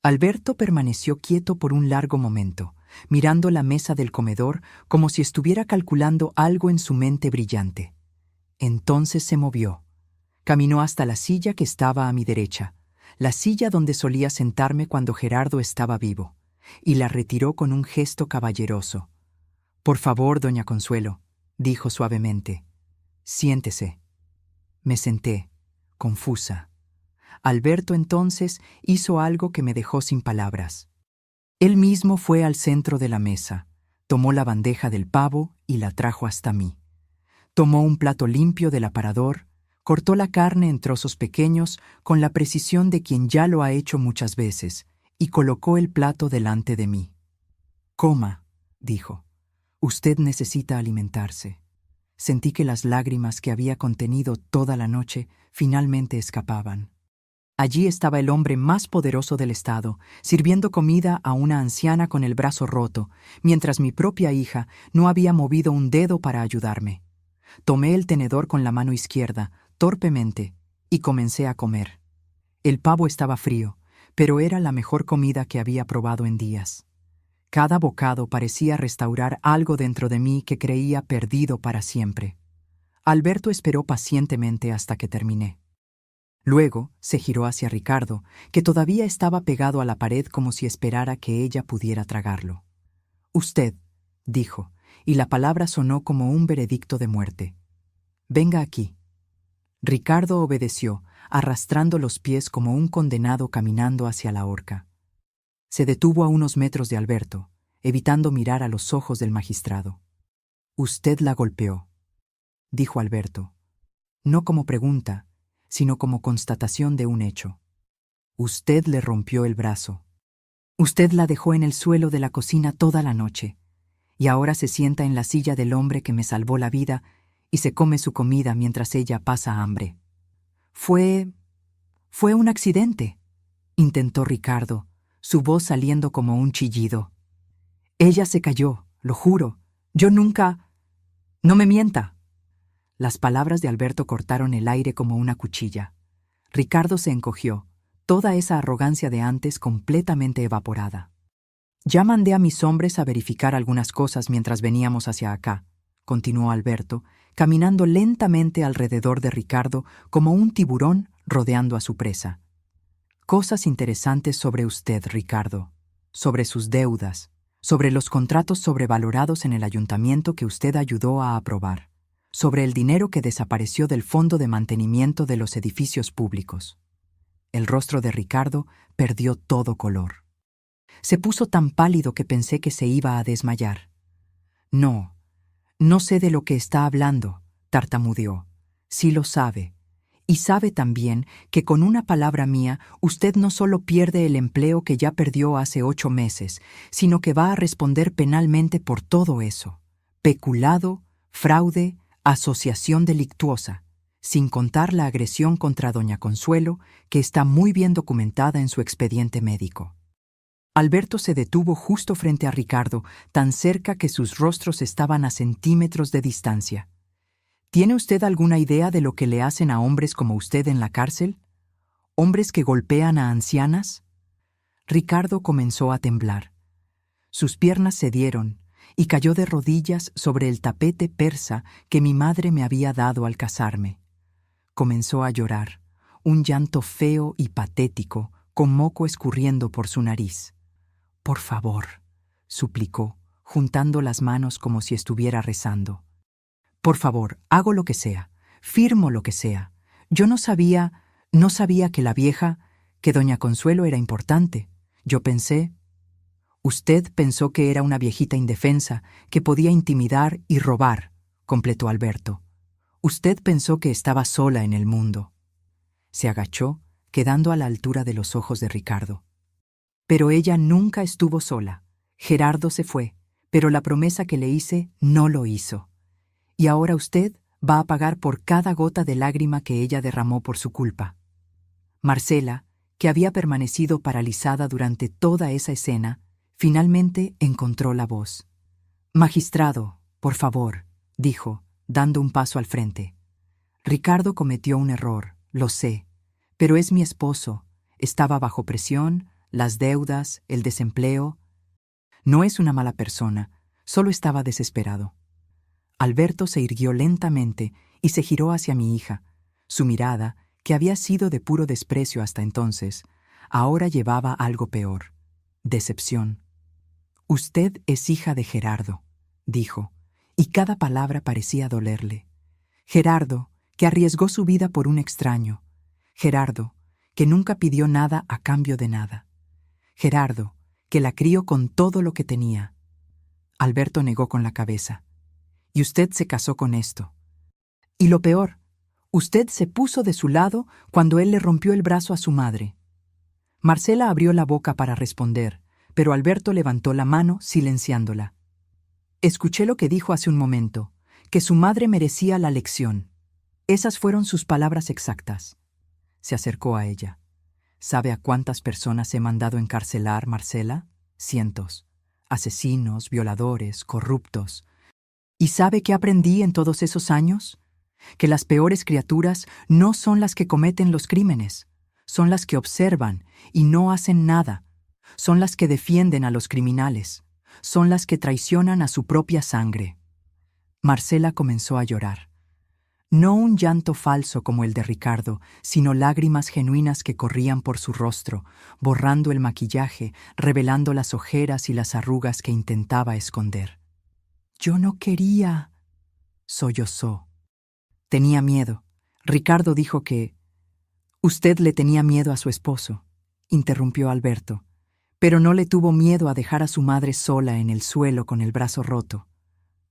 Alberto permaneció quieto por un largo momento, mirando la mesa del comedor como si estuviera calculando algo en su mente brillante. Entonces se movió. Caminó hasta la silla que estaba a mi derecha, la silla donde solía sentarme cuando Gerardo estaba vivo, y la retiró con un gesto caballeroso. «Por favor, doña Consuelo», dijo suavemente. «Siéntese». Me senté, confusa. Alberto entonces hizo algo que me dejó sin palabras. Él mismo fue al centro de la mesa, tomó la bandeja del pavo y la trajo hasta mí. Tomó un plato limpio del aparador, cortó la carne en trozos pequeños con la precisión de quien ya lo ha hecho muchas veces, y colocó el plato delante de mí. «Coma», dijo. «Usted necesita alimentarse». Sentí que las lágrimas que había contenido toda la noche finalmente escapaban. Allí estaba el hombre más poderoso del estado, sirviendo comida a una anciana con el brazo roto, mientras mi propia hija no había movido un dedo para ayudarme. Tomé el tenedor con la mano izquierda, torpemente, y comencé a comer. El pavo estaba frío, pero era la mejor comida que había probado en días. Cada bocado parecía restaurar algo dentro de mí que creía perdido para siempre. Alberto esperó pacientemente hasta que terminé. Luego se giró hacia Ricardo, que todavía estaba pegado a la pared como si esperara que ella pudiera tragarlo. «Usted», dijo, y la palabra sonó como un veredicto de muerte. «Venga aquí». Ricardo obedeció, arrastrando los pies como un condenado caminando hacia la horca. Se detuvo a unos metros de Alberto, evitando mirar a los ojos del magistrado. «Usted la golpeó», dijo Alberto, no como pregunta, sino como constatación de un hecho. «Usted le rompió el brazo. Usted la dejó en el suelo de la cocina toda la noche, y ahora se sienta en la silla del hombre que me salvó la vida y se come su comida mientras ella pasa hambre». Fue un accidente», intentó Ricardo, su voz saliendo como un chillido. «Ella se cayó, lo juro. Yo nunca... No me mienta». Las palabras de Alberto cortaron el aire como una cuchilla. Ricardo se encogió, toda esa arrogancia de antes completamente evaporada. «Ya mandé a mis hombres a verificar algunas cosas mientras veníamos hacia acá», continuó Alberto, caminando lentamente alrededor de Ricardo como un tiburón rodeando a su presa. «Cosas interesantes sobre usted, Ricardo, sobre sus deudas, sobre los contratos sobrevalorados en el ayuntamiento que usted ayudó a aprobar, sobre el dinero que desapareció del fondo de mantenimiento de los edificios públicos». El rostro de Ricardo perdió todo color. Se puso tan pálido que pensé que se iba a desmayar. «No, no sé de lo que está hablando», tartamudeó. «Sí lo sabe. Y sabe también que con una palabra mía usted no solo pierde el empleo que ya perdió hace 8 meses, sino que va a responder penalmente por todo eso. Peculado, fraude, asociación delictuosa, sin contar la agresión contra doña Consuelo, que está muy bien documentada en su expediente médico». Alberto se detuvo justo frente a Ricardo, tan cerca que sus rostros estaban a centímetros de distancia. ¿Tiene usted alguna idea de lo que le hacen a hombres como usted en la cárcel? ¿Hombres que golpean a ancianas? Ricardo comenzó a temblar. Sus piernas cedieron y cayó de rodillas sobre el tapete persa que mi madre me había dado al casarme. Comenzó a llorar, un llanto feo y patético, con moco escurriendo por su nariz. «Por favor», suplicó, juntando las manos como si estuviera rezando. «Por favor, hago lo que sea, firmo lo que sea. Yo no sabía que la vieja, que doña Consuelo era importante. Yo pensé...». «Usted pensó que era una viejita indefensa, que podía intimidar y robar», completó Alberto. «Usted pensó que estaba sola en el mundo». Se agachó, quedando a la altura de los ojos de Ricardo. «Pero ella nunca estuvo sola. Gerardo se fue, Pero la promesa que le hice no lo hizo. Y ahora usted va a pagar por cada gota de lágrima que ella derramó por su culpa. Marcela, que había permanecido paralizada durante toda esa escena, finalmente encontró la voz. «Magistrado, por favor», dijo, dando un paso al frente. «Ricardo cometió un error, lo sé, pero es mi esposo. Estaba bajo presión, las deudas, el desempleo. No es una mala persona, solo estaba desesperado». Alberto se irguió lentamente y se giró hacia mi hija. Su mirada, que había sido de puro desprecio hasta entonces, ahora llevaba algo peor: decepción. «Usted es hija de Gerardo», dijo, y cada palabra parecía dolerle. «Gerardo, que arriesgó su vida por un extraño. Gerardo, que nunca pidió nada a cambio de nada. Gerardo, que la crió con todo lo que tenía». Alberto negó con la cabeza. «Y usted se casó con esto. Y lo peor, usted se puso de su lado cuando él le rompió el brazo a su madre». Marcela abrió la boca para responder, pero Alberto levantó la mano, silenciándola. «Escuché lo que dijo hace un momento, que su madre merecía la lección. Esas fueron sus palabras exactas». Se acercó a ella. «¿Sabe a cuántas personas he mandado encarcelar, Marcela? Cientos. Asesinos, violadores, corruptos. ¿Y sabe qué aprendí en todos esos años? Que las peores criaturas no son las que cometen los crímenes, son las que observan y no hacen nada. Son las que defienden a los criminales. Son las que traicionan a su propia sangre». Marcela comenzó a llorar. No un llanto falso como el de Ricardo, sino lágrimas genuinas que corrían por su rostro, borrando el maquillaje, revelando las ojeras y las arrugas que intentaba esconder. «Yo no quería», sollozó. «Tenía miedo. Ricardo dijo que...» «Usted le tenía miedo a su esposo», interrumpió Alberto. «Pero no le tuvo miedo a dejar a su madre sola en el suelo con el brazo roto.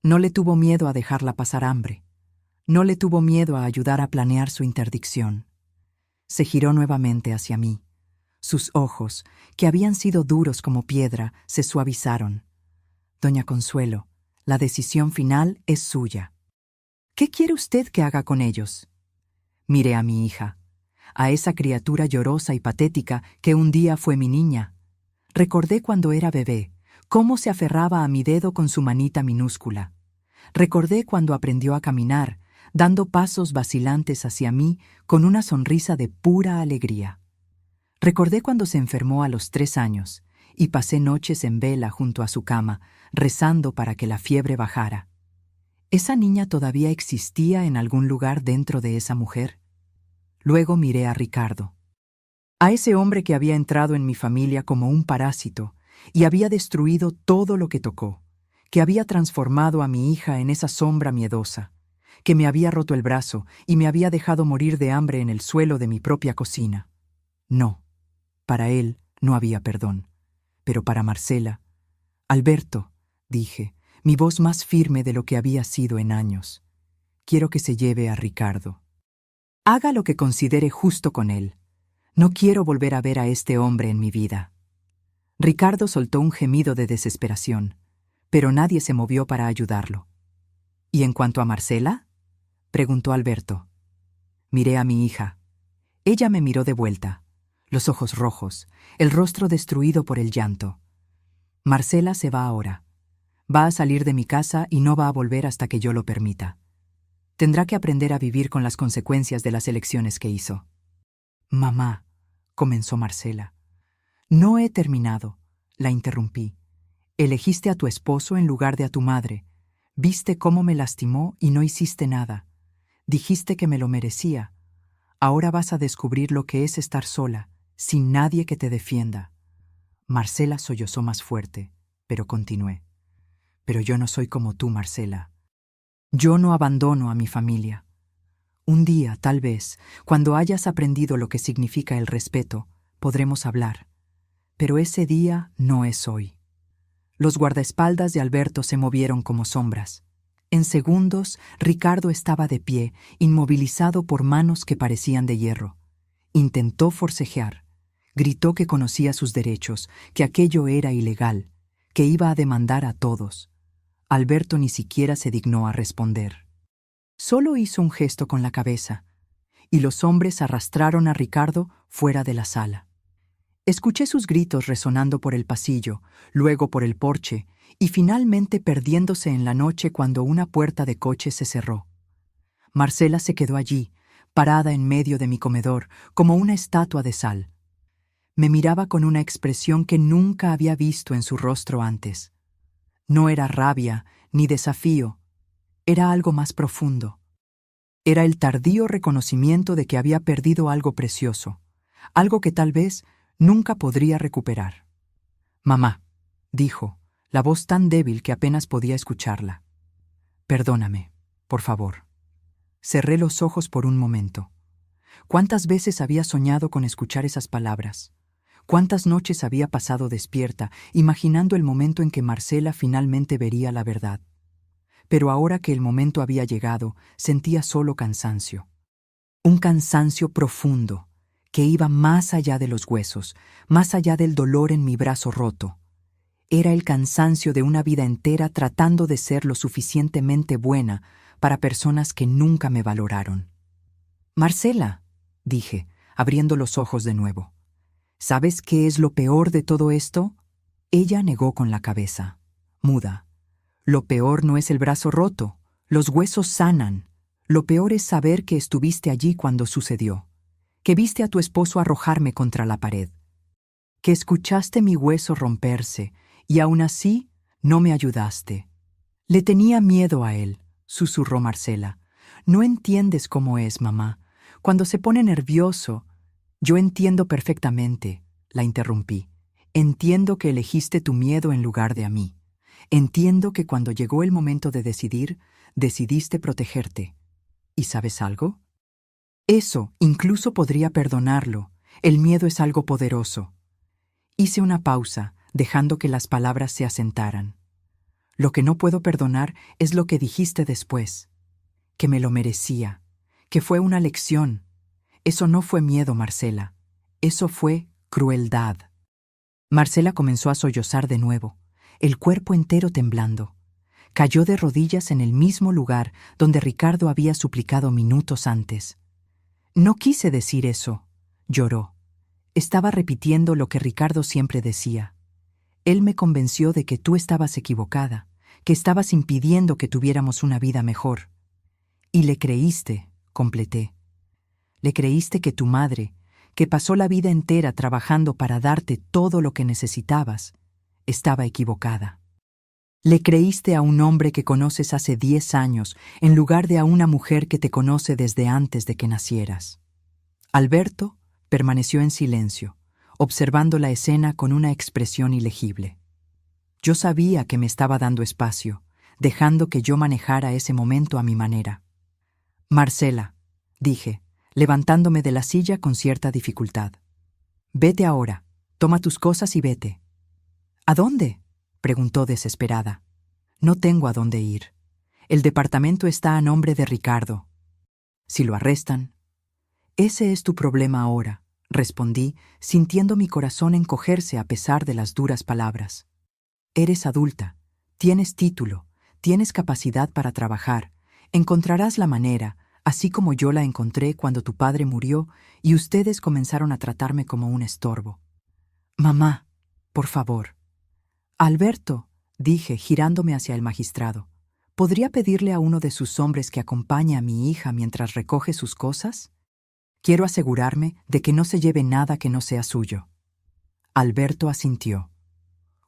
No le tuvo miedo a dejarla pasar hambre. No le tuvo miedo a ayudar a planear su interdicción». Se giró nuevamente hacia mí. Sus ojos, que habían sido duros como piedra, se suavizaron. «Doña Consuelo, la decisión final es suya. ¿Qué quiere usted que haga con ellos?» Miré a mi hija, a esa criatura llorosa y patética que un día fue mi niña. Recordé cuando era bebé, cómo se aferraba a mi dedo con su manita minúscula. Recordé cuando aprendió a caminar, dando pasos vacilantes hacia mí con una sonrisa de pura alegría. Recordé cuando se enfermó a los 3 años y pasé noches en vela junto a su cama, rezando para que la fiebre bajara. ¿Esa niña todavía existía en algún lugar dentro de esa mujer? Luego miré a Ricardo, a ese hombre que había entrado en mi familia como un parásito y había destruido todo lo que tocó, que había transformado a mi hija en esa sombra miedosa, que me había roto el brazo y me había dejado morir de hambre en el suelo de mi propia cocina. No, para él no había perdón, pero para Marcela... «Alberto», dije, mi voz más firme de lo que había sido en años, «quiero que se lleve a Ricardo. Haga lo que considere justo con él. No quiero volver a ver a este hombre en mi vida». Ricardo soltó un gemido de desesperación, pero nadie se movió para ayudarlo. «¿Y en cuanto a Marcela?», preguntó Alberto. Miré a mi hija. Ella me miró de vuelta, los ojos rojos, el rostro destruido por el llanto. «Marcela se va ahora. Va a salir de mi casa y no va a volver hasta que yo lo permita. Tendrá que aprender a vivir con las consecuencias de las elecciones que hizo». «Mamá», comenzó Marcela. «No he terminado», la interrumpí. «Elegiste a tu esposo en lugar de a tu madre. Viste cómo me lastimó y no hiciste nada. Dijiste que me lo merecía. Ahora vas a descubrir lo que es estar sola, sin nadie que te defienda». Marcela sollozó más fuerte, pero continué. «Pero yo no soy como tú, Marcela. Yo no abandono a mi familia. Un día, tal vez, cuando hayas aprendido lo que significa el respeto, podremos hablar. Pero ese día no es hoy». Los guardaespaldas de Alberto se movieron como sombras. En segundos, Ricardo estaba de pie, inmovilizado por manos que parecían de hierro. Intentó forcejear. Gritó que conocía sus derechos, que aquello era ilegal. que iba a demandar a todos. Alberto ni siquiera se dignó a responder. Solo hizo un gesto con la cabeza, y los hombres arrastraron a Ricardo fuera de la sala. Escuché sus gritos resonando por el pasillo, luego por el porche, y finalmente perdiéndose en la noche cuando una puerta de coche se cerró. Marcela se quedó allí, parada en medio de mi comedor, como una estatua de sal. Me miraba con una expresión que nunca había visto en su rostro antes. No era rabia ni desafío, era algo más profundo. Era el tardío reconocimiento de que había perdido algo precioso, algo que tal vez nunca podría recuperar. «Mamá», dijo, la voz tan débil que apenas podía escucharla. «Perdóname, por favor». Cerré los ojos por un momento. ¿Cuántas veces había soñado con escuchar esas palabras? ¿Cuántas noches había pasado despierta, imaginando el momento en que Marcela finalmente vería la verdad? Pero ahora que el momento había llegado, sentía solo cansancio. Un cansancio profundo, que iba más allá de los huesos, más allá del dolor en mi brazo roto. Era el cansancio de una vida entera tratando de ser lo suficientemente buena para personas que nunca me valoraron. «Marcela», dije, abriendo los ojos de nuevo. «¿Sabes qué es lo peor de todo esto?» Ella negó con la cabeza, muda. «Lo peor no es el brazo roto, los huesos sanan. Lo peor es saber que estuviste allí cuando sucedió, que viste a tu esposo arrojarme contra la pared, que escuchaste mi hueso romperse y aún así no me ayudaste». «Le tenía miedo a él», susurró Marcela. «No entiendes cómo es, mamá. Cuando se pone nervioso...» «Yo entiendo perfectamente», la interrumpí. «Entiendo que elegiste tu miedo en lugar de a mí. Entiendo que cuando llegó el momento de decidir, decidiste protegerte. ¿Y sabes algo? Eso incluso podría perdonarlo. El miedo es algo poderoso». Hice una pausa, dejando que las palabras se asentaran. «Lo que no puedo perdonar es lo que dijiste después, que me lo merecía, que fue una lección. Eso no fue miedo, Marcela. Eso fue crueldad». Marcela comenzó a sollozar de nuevo, el cuerpo entero temblando. Cayó de rodillas en el mismo lugar donde Ricardo había suplicado minutos antes. «No quise decir eso», lloró. Estaba repitiendo lo que Ricardo siempre decía. «Él me convenció de que tú estabas equivocada, que estabas impidiendo que tuviéramos una vida mejor. Y le creíste», completé. «Le creíste que tu madre, que pasó la vida entera trabajando para darte todo lo que necesitabas, estaba equivocada. Le creíste a un hombre que conoces hace 10 años en lugar de a una mujer que te conoce desde antes de que nacieras». Alberto permaneció en silencio, observando la escena con una expresión ilegible. Yo sabía que me estaba dando espacio, dejando que yo manejara ese momento a mi manera. «Marcela», dije, levantándome de la silla con cierta dificultad. «Vete ahora, toma tus cosas y vete». «¿A dónde?», preguntó desesperada. «No tengo a dónde ir. El departamento está a nombre de Ricardo. Si lo arrestan...». «Ese es tu problema ahora», respondí, sintiendo mi corazón encogerse a pesar de las duras palabras. «Eres adulta, tienes título, tienes capacidad para trabajar, encontrarás la manera, así como yo la encontré cuando tu padre murió y ustedes comenzaron a tratarme como un estorbo». «Mamá, por favor». «Alberto», dije, girándome hacia el magistrado, ¿podría pedirle a uno de sus hombres que acompañe a mi hija mientras recoge sus cosas? Quiero asegurarme de que no se lleve nada que no sea suyo». Alberto asintió.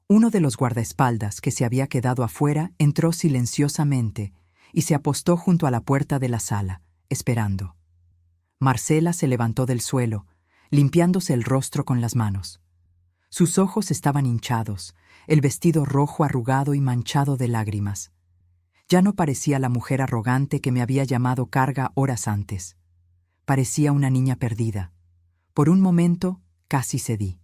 Uno de los guardaespaldas que se había quedado afuera entró silenciosamente y se apostó junto a la puerta de la sala, esperando. Marcela se levantó del suelo, limpiándose el rostro con las manos. Sus ojos estaban hinchados, el vestido rojo arrugado y manchado de lágrimas. Ya no parecía la mujer arrogante que me había llamado carga horas antes. Parecía una niña perdida. Por un momento, casi cedí.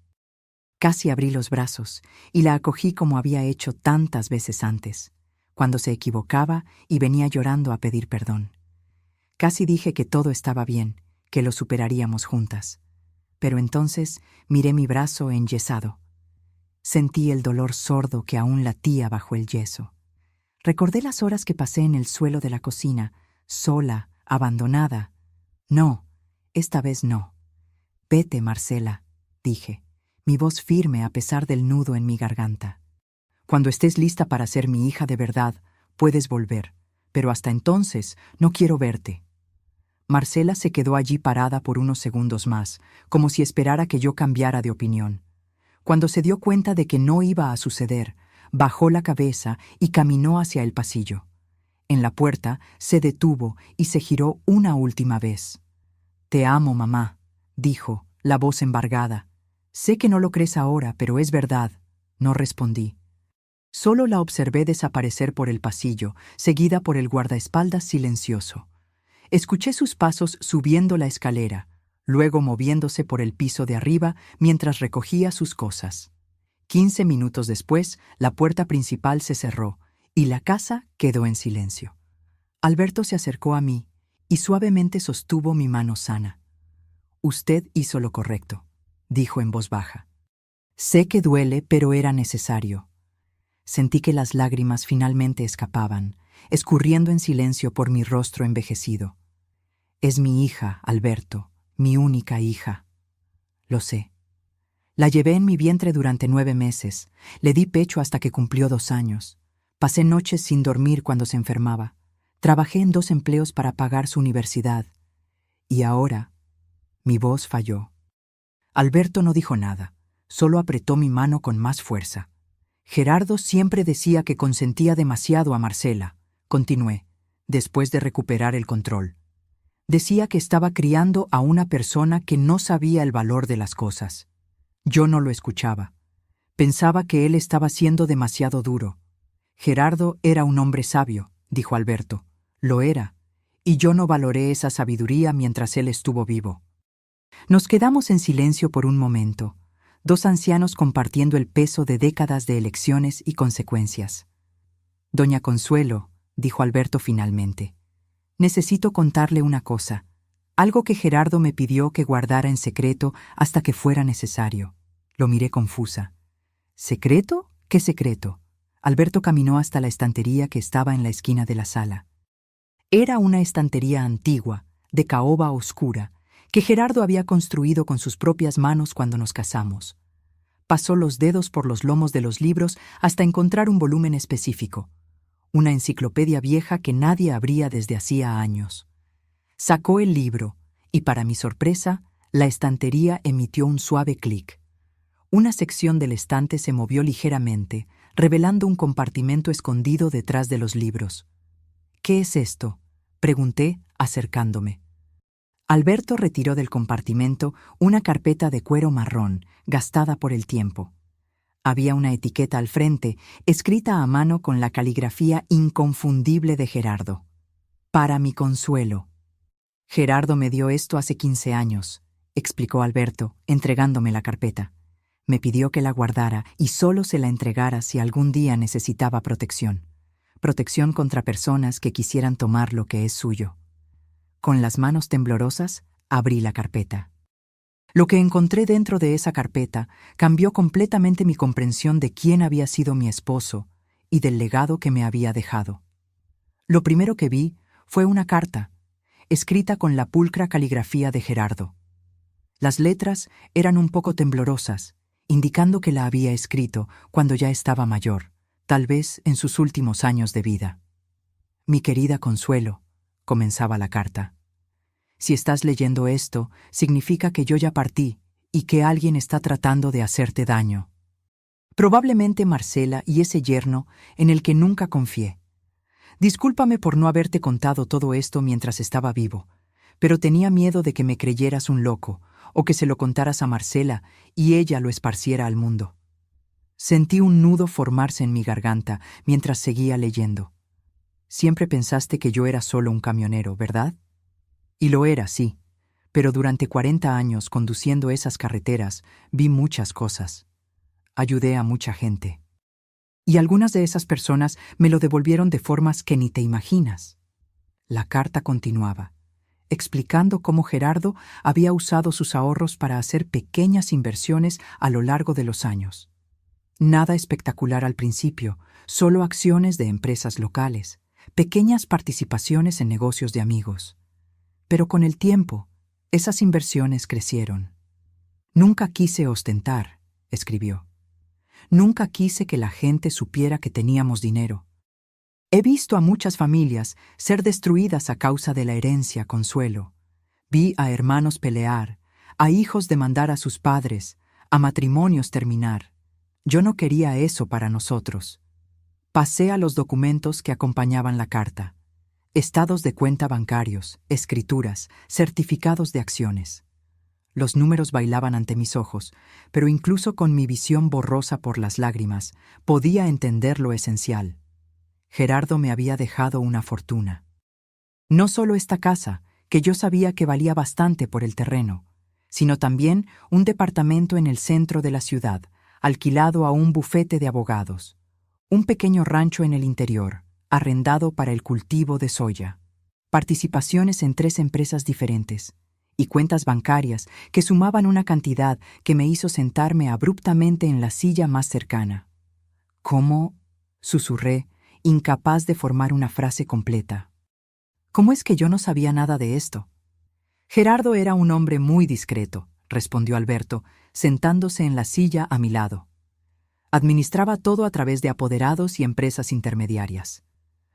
Casi abrí los brazos y la acogí como había hecho tantas veces antes, cuando se equivocaba y venía llorando a pedir perdón. Casi dije que todo estaba bien, que lo superaríamos juntas. Pero entonces miré mi brazo enyesado. Sentí el dolor sordo que aún latía bajo el yeso. Recordé las horas que pasé en el suelo de la cocina, sola, abandonada. No, esta vez no. Vete, Marcela, dije, mi voz firme a pesar del nudo en mi garganta. Cuando estés lista para ser mi hija de verdad, puedes volver, pero hasta entonces no quiero verte. Marcela se quedó allí parada por unos segundos más, como si esperara que yo cambiara de opinión. Cuando se dio cuenta de que no iba a suceder, bajó la cabeza y caminó hacia el pasillo. En la puerta se detuvo y se giró una última vez. «Te amo, mamá», dijo, la voz embargada. «Sé que no lo crees ahora, pero es verdad», no respondí. Solo la observé desaparecer por el pasillo, seguida por el guardaespaldas silencioso. Escuché sus pasos subiendo la escalera, luego moviéndose por el piso de arriba mientras recogía sus cosas. 15 minutos después, la puerta principal se cerró y la casa quedó en silencio. Alberto se acercó a mí y suavemente sostuvo mi mano sana. «Usted hizo lo correcto», dijo en voz baja. «Sé que duele, pero era necesario». Sentí que las lágrimas finalmente escapaban, escurriendo en silencio por mi rostro envejecido. «Es mi hija, Alberto, mi única hija». «Lo sé». La llevé en mi vientre durante 9 meses, le di pecho hasta que cumplió 2 años. Pasé noches sin dormir cuando se enfermaba. Trabajé en 2 empleos para pagar su universidad. Y ahora, mi voz falló. Alberto no dijo nada, solo apretó mi mano con más fuerza. «Gerardo siempre decía que consentía demasiado a Marcela», continué, después de recuperar el control. «Decía que estaba criando a una persona que no sabía el valor de las cosas. Yo no lo escuchaba. Pensaba que él estaba siendo demasiado duro. Gerardo era un hombre sabio», dijo Alberto. «Lo era, y yo no valoré esa sabiduría mientras él estuvo vivo». Nos quedamos en silencio por un momento, 2 ancianos compartiendo el peso de décadas de elecciones y consecuencias. «Doña Consuelo», dijo Alberto finalmente, «necesito contarle una cosa, algo que Gerardo me pidió que guardara en secreto hasta que fuera necesario». Lo miré confusa. «¿Secreto? ¿Qué secreto?». Alberto caminó hasta la estantería que estaba en la esquina de la sala. Era una estantería antigua, de caoba oscura, que Gerardo había construido con sus propias manos cuando nos casamos. Pasó los dedos por los lomos de los libros hasta encontrar un volumen específico, una enciclopedia vieja que nadie abría desde hacía años. Sacó el libro y, para mi sorpresa, la estantería emitió un suave clic. Una sección del estante se movió ligeramente, revelando un compartimento escondido detrás de los libros. «¿Qué es esto?», pregunté, acercándome. Alberto retiró del compartimento una carpeta de cuero marrón, gastada por el tiempo. Había una etiqueta al frente, escrita a mano con la caligrafía inconfundible de Gerardo. «Para mi consuelo». «Gerardo me dio esto hace 15 años», explicó Alberto, entregándome la carpeta. «Me pidió que la guardara y solo se la entregara si algún día necesitaba protección. Protección contra personas que quisieran tomar lo que es suyo». Con las manos temblorosas, abrí la carpeta. Lo que encontré dentro de esa carpeta cambió completamente mi comprensión de quién había sido mi esposo y del legado que me había dejado. Lo primero que vi fue una carta, escrita con la pulcra caligrafía de Gerardo. Las letras eran un poco temblorosas, indicando que la había escrito cuando ya estaba mayor, tal vez en sus últimos años de vida. «Mi querida Consuelo», comenzaba la carta. «Si estás leyendo esto, significa que yo ya partí y que alguien está tratando de hacerte daño. Probablemente Marcela y ese yerno en el que nunca confié. Discúlpame por no haberte contado todo esto mientras estaba vivo, pero tenía miedo de que me creyeras un loco o que se lo contaras a Marcela y ella lo esparciera al mundo». Sentí un nudo formarse en mi garganta mientras seguía leyendo. «Siempre pensaste que yo era solo un camionero, ¿verdad?». Y lo era, sí, pero durante 40 años conduciendo esas carreteras vi muchas cosas. Ayudé a mucha gente. Y algunas de esas personas me lo devolvieron de formas que ni te imaginas». La carta continuaba, explicando cómo Gerardo había usado sus ahorros para hacer pequeñas inversiones a lo largo de los años. Nada espectacular al principio, solo acciones de empresas locales, pequeñas participaciones en negocios de amigos. Pero con el tiempo, esas inversiones crecieron. Nunca quise ostentar, escribió. Nunca quise que la gente supiera que teníamos dinero. He visto a muchas familias ser destruidas a causa de la herencia, Consuelo. Vi a hermanos pelear, a hijos demandar a sus padres, a matrimonios terminar. Yo no quería eso para nosotros. Pasé a los documentos que acompañaban la carta. Estados de cuenta bancarios, escrituras, certificados de acciones. Los números bailaban ante mis ojos, pero incluso con mi visión borrosa por las lágrimas, podía entender lo esencial. Gerardo me había dejado una fortuna. No solo esta casa, que yo sabía que valía bastante por el terreno, sino también un departamento en el centro de la ciudad, alquilado a un bufete de abogados, un pequeño rancho en el interior, arrendado para el cultivo de soya, participaciones en 3 empresas diferentes, y cuentas bancarias que sumaban una cantidad que me hizo sentarme abruptamente en la silla más cercana. ¿Cómo? Susurré, incapaz de formar una frase completa. ¿Cómo es que yo no sabía nada de esto? Gerardo era un hombre muy discreto, respondió Alberto, sentándose en la silla a mi lado. Administraba todo a través de apoderados y empresas intermediarias.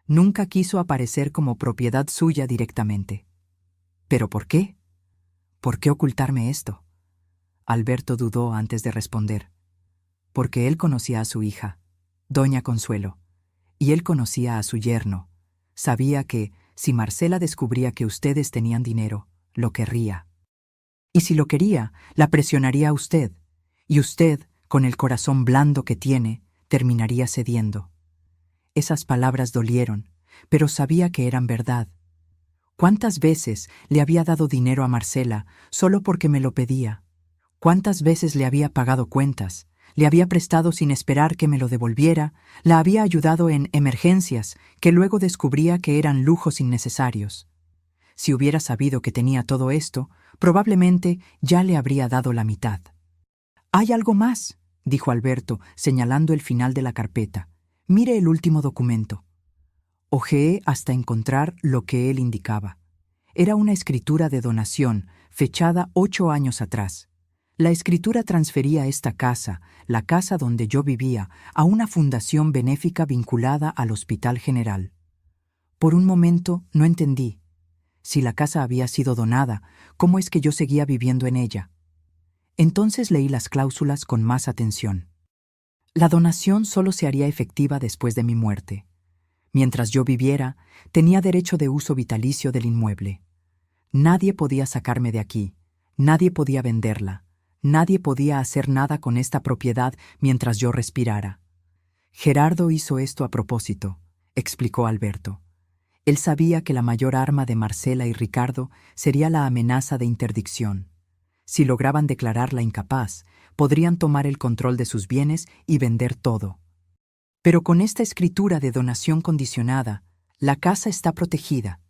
Nunca quiso aparecer como propiedad suya directamente. ¿Pero por qué? ¿Por qué ocultarme esto? Alberto dudó antes de responder. Porque él conocía a su hija, doña Consuelo, y él conocía a su yerno. Sabía que, si Marcela descubría que ustedes tenían dinero, lo querría. Y si lo quería, la presionaría a usted, y usted, con el corazón blando que tiene, terminaría cediendo. Esas palabras dolieron, pero sabía que eran verdad. ¿Cuántas veces le había dado dinero a Marcela solo porque me lo pedía? ¿Cuántas veces le había pagado cuentas? Le había prestado sin esperar que me lo devolviera, la había ayudado en emergencias que luego descubría que eran lujos innecesarios. Si hubiera sabido que tenía todo esto, probablemente ya le habría dado la mitad. «Hay algo más», dijo Alberto, señalando el final de la carpeta. «Mire el último documento». Hojeé hasta encontrar lo que él indicaba. Era una escritura de donación, fechada 8 años atrás. La escritura transfería esta casa, la casa donde yo vivía, a una fundación benéfica vinculada al Hospital General. Por un momento no entendí. Si la casa había sido donada, ¿cómo es que yo seguía viviendo en ella? Entonces leí las cláusulas con más atención. La donación solo se haría efectiva después de mi muerte. Mientras yo viviera, tenía derecho de uso vitalicio del inmueble. Nadie podía sacarme de aquí, nadie podía venderla, nadie podía hacer nada con esta propiedad mientras yo respirara. Gerardo hizo esto a propósito, explicó Alberto. Él sabía que la mayor arma de Marcela y Ricardo sería la amenaza de interdicción. Si lograban declararla incapaz, podrían tomar el control de sus bienes y vender todo. Pero con esta escritura de donación condicionada, la casa está protegida.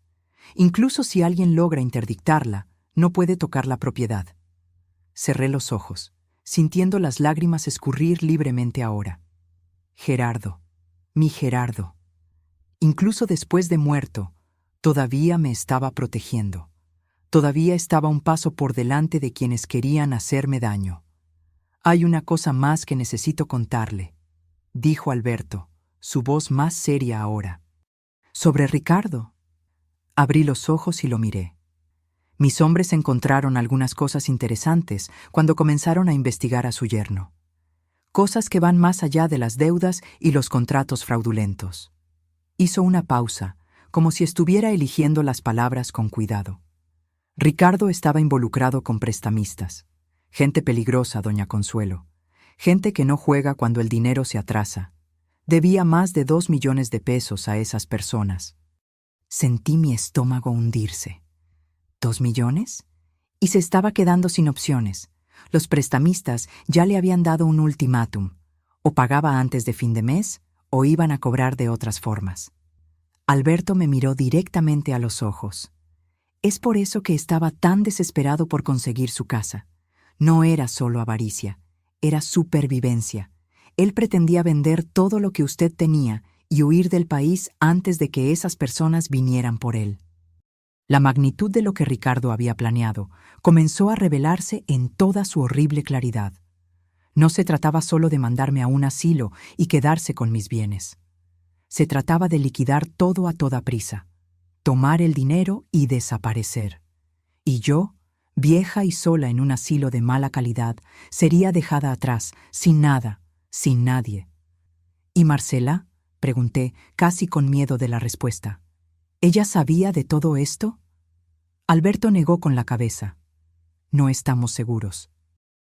Incluso si alguien logra interdictarla, no puede tocar la propiedad. Cerré los ojos, sintiendo las lágrimas escurrir libremente ahora. Gerardo, mi Gerardo. Incluso después de muerto, todavía me estaba protegiendo. Todavía estaba un paso por delante de quienes querían hacerme daño. Hay una cosa más que necesito contarle, dijo Alberto, su voz más seria ahora. ¿Sobre Ricardo? Abrí los ojos y lo miré. Mis hombres encontraron algunas cosas interesantes cuando comenzaron a investigar a su yerno. Cosas que van más allá de las deudas y los contratos fraudulentos. Hizo una pausa, como si estuviera eligiendo las palabras con cuidado. Ricardo estaba involucrado con prestamistas. Gente peligrosa, doña Consuelo. Gente que no juega cuando el dinero se atrasa. Debía más de 2 millones de pesos a esas personas. Sentí mi estómago hundirse. ¿2 millones? Y se estaba quedando sin opciones. Los prestamistas ya le habían dado un ultimátum. O pagaba antes de fin de mes, o iban a cobrar de otras formas. Alberto me miró directamente a los ojos. Es por eso que estaba tan desesperado por conseguir su casa. No era solo avaricia, era supervivencia. Él pretendía vender todo lo que usted tenía y huir del país antes de que esas personas vinieran por él. La magnitud de lo que Ricardo había planeado comenzó a revelarse en toda su horrible claridad. No se trataba solo de mandarme a un asilo y quedarse con mis bienes. Se trataba de liquidar todo a toda prisa, tomar el dinero y desaparecer. Y yo, vieja y sola en un asilo de mala calidad, sería dejada atrás, sin nada, sin nadie. ¿Y Marcela?, pregunté, casi con miedo de la respuesta. ¿Ella sabía de todo esto? Alberto negó con la cabeza. No estamos seguros.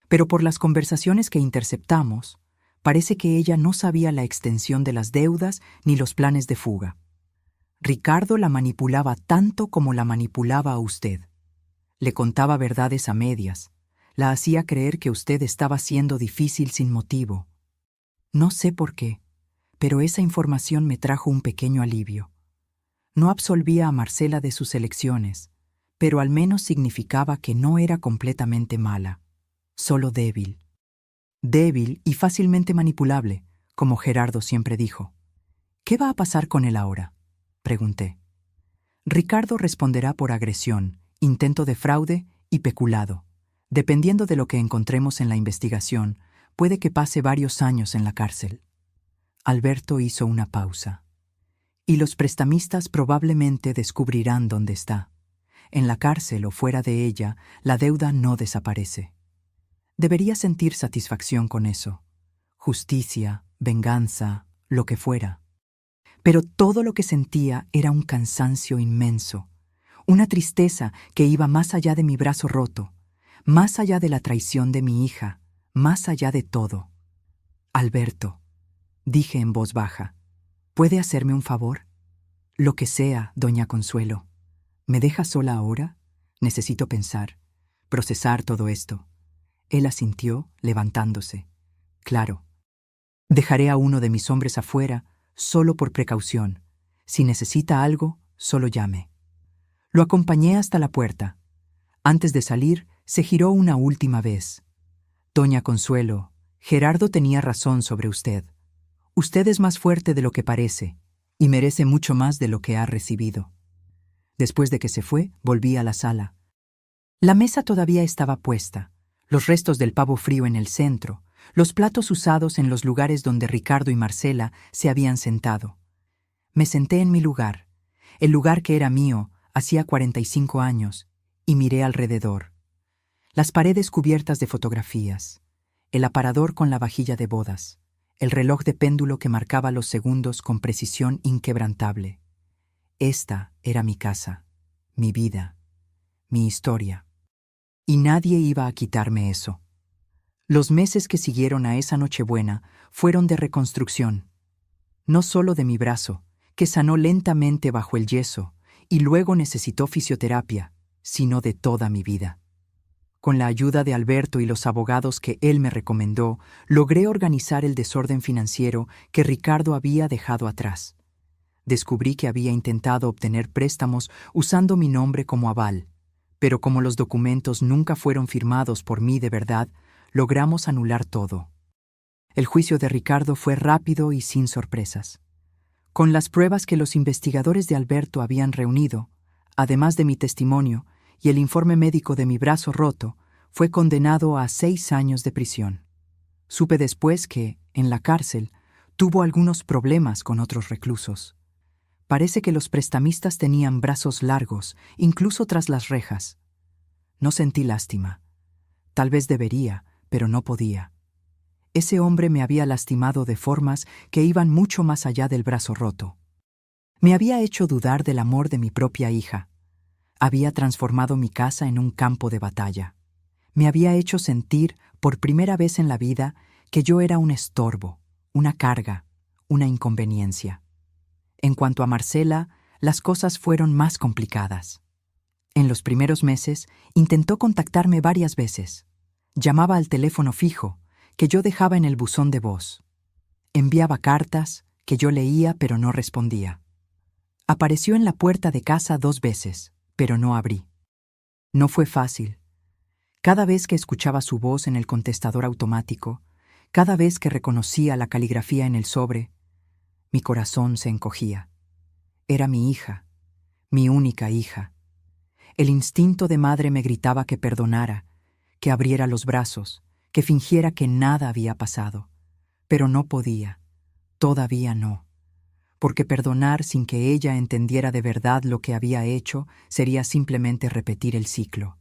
Pero por las conversaciones que interceptamos, parece que ella no sabía la extensión de las deudas ni los planes de fuga. Ricardo la manipulaba tanto como la manipulaba a usted. Le contaba verdades a medias. La hacía creer que usted estaba siendo difícil sin motivo. No sé por qué, pero esa información me trajo un pequeño alivio. No absolvía a Marcela de sus elecciones, pero al menos significaba que no era completamente mala, solo débil. Débil y fácilmente manipulable, como Gerardo siempre dijo. ¿Qué va a pasar con él ahora?, pregunté. Ricardo responderá por agresión, intento de fraude y peculado. Dependiendo de lo que encontremos en la investigación, puede que pase varios años en la cárcel. Alberto hizo una pausa. Y los prestamistas probablemente descubrirán dónde está. En la cárcel o fuera de ella, la deuda no desaparece. Debería sentir satisfacción con eso. Justicia, venganza, lo que fuera. Pero todo lo que sentía era un cansancio inmenso, una tristeza que iba más allá de mi brazo roto, más allá de la traición de mi hija, más allá de todo. Alberto, dije en voz baja, ¿puede hacerme un favor? Lo que sea, doña Consuelo. ¿Me deja sola ahora? Necesito pensar, procesar todo esto. Él asintió, levantándose. Claro. Dejaré a uno de mis hombres afuera, solo por precaución. Si necesita algo, solo llame. Lo acompañé hasta la puerta. Antes de salir, se giró una última vez. Doña Consuelo, Gerardo tenía razón sobre usted. Usted es más fuerte de lo que parece, y merece mucho más de lo que ha recibido. Después de que se fue, volví a la sala. La mesa todavía estaba puesta, los restos del pavo frío en el centro, los platos usados en los lugares donde Ricardo y Marcela se habían sentado. Me senté en mi lugar, el lugar que era mío hacía 45 años, y miré alrededor. Las paredes cubiertas de fotografías, el aparador con la vajilla de bodas, el reloj de péndulo que marcaba los segundos con precisión inquebrantable. Esta era mi casa, mi vida, mi historia. Y nadie iba a quitarme eso. Los meses que siguieron a esa Nochebuena fueron de reconstrucción. No solo de mi brazo, que sanó lentamente bajo el yeso y luego necesitó fisioterapia, sino de toda mi vida. Con la ayuda de Alberto y los abogados que él me recomendó, logré organizar el desorden financiero que Ricardo había dejado atrás. Descubrí que había intentado obtener préstamos usando mi nombre como aval, pero como los documentos nunca fueron firmados por mí de verdad, logramos anular todo. El juicio de Ricardo fue rápido y sin sorpresas. Con las pruebas que los investigadores de Alberto habían reunido, además de mi testimonio y el informe médico de mi brazo roto, fue condenado a 6 años de prisión. Supe después que, en la cárcel, tuvo algunos problemas con otros reclusos. Parece que los prestamistas tenían brazos largos, incluso tras las rejas. No sentí lástima. Tal vez debería, pero no podía. Ese hombre me había lastimado de formas que iban mucho más allá del brazo roto. Me había hecho dudar del amor de mi propia hija. Había transformado mi casa en un campo de batalla. Me había hecho sentir, por primera vez en la vida, que yo era un estorbo, una carga, una inconveniencia. En cuanto a Marcela, las cosas fueron más complicadas. En los primeros meses, intentó contactarme varias veces. Llamaba al teléfono fijo, que yo dejaba en el buzón de voz. Enviaba cartas, que yo leía pero no respondía. Apareció en la puerta de casa 2 veces, pero no abrí. No fue fácil. Cada vez que escuchaba su voz en el contestador automático, Cada vez que reconocía la caligrafía en el sobre, mi corazón se encogía. Era mi hija, mi única hija. El instinto de madre me gritaba que perdonara, que abriera los brazos, que fingiera que nada había pasado. Pero no podía, todavía no, porque perdonar sin que ella entendiera de verdad lo que había hecho sería simplemente repetir el ciclo.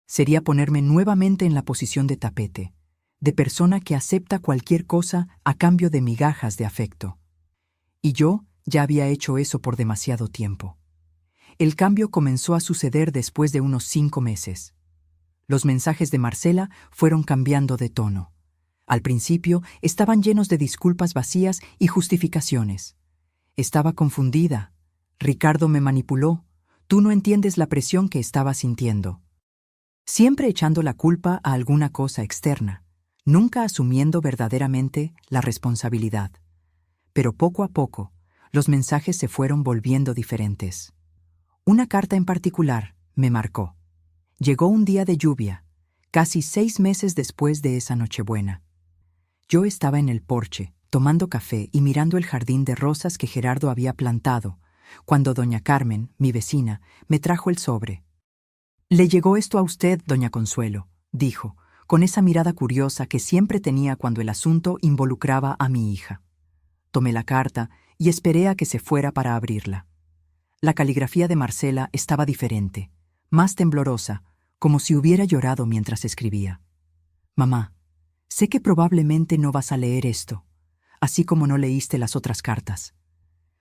Sería ponerme nuevamente en la posición de tapete, de persona que acepta cualquier cosa a cambio de migajas de afecto. Y yo ya había hecho eso por demasiado tiempo. El cambio comenzó a suceder después de unos 5 meses. Los mensajes de Marcela fueron cambiando de tono. Al principio estaban llenos de disculpas vacías y justificaciones. Estaba confundida. Ricardo me manipuló. Tú no entiendes la presión que estaba sintiendo. Siempre echando la culpa a alguna cosa externa, nunca asumiendo verdaderamente la responsabilidad. Pero poco a poco, los mensajes se fueron volviendo diferentes. Una carta en particular me marcó. Llegó un día de lluvia, casi 6 meses después de esa Nochebuena. Yo estaba en el porche, tomando café y mirando el jardín de rosas que Gerardo había plantado, cuando doña Carmen, mi vecina, me trajo el sobre. «Le llegó esto a usted, doña Consuelo», dijo, con esa mirada curiosa que siempre tenía cuando el asunto involucraba a mi hija. Tomé la carta y esperé a que se fuera para abrirla. La caligrafía de Marcela estaba diferente, más temblorosa, como si hubiera llorado mientras escribía. «Mamá, sé que probablemente no vas a leer esto, así como no leíste las otras cartas.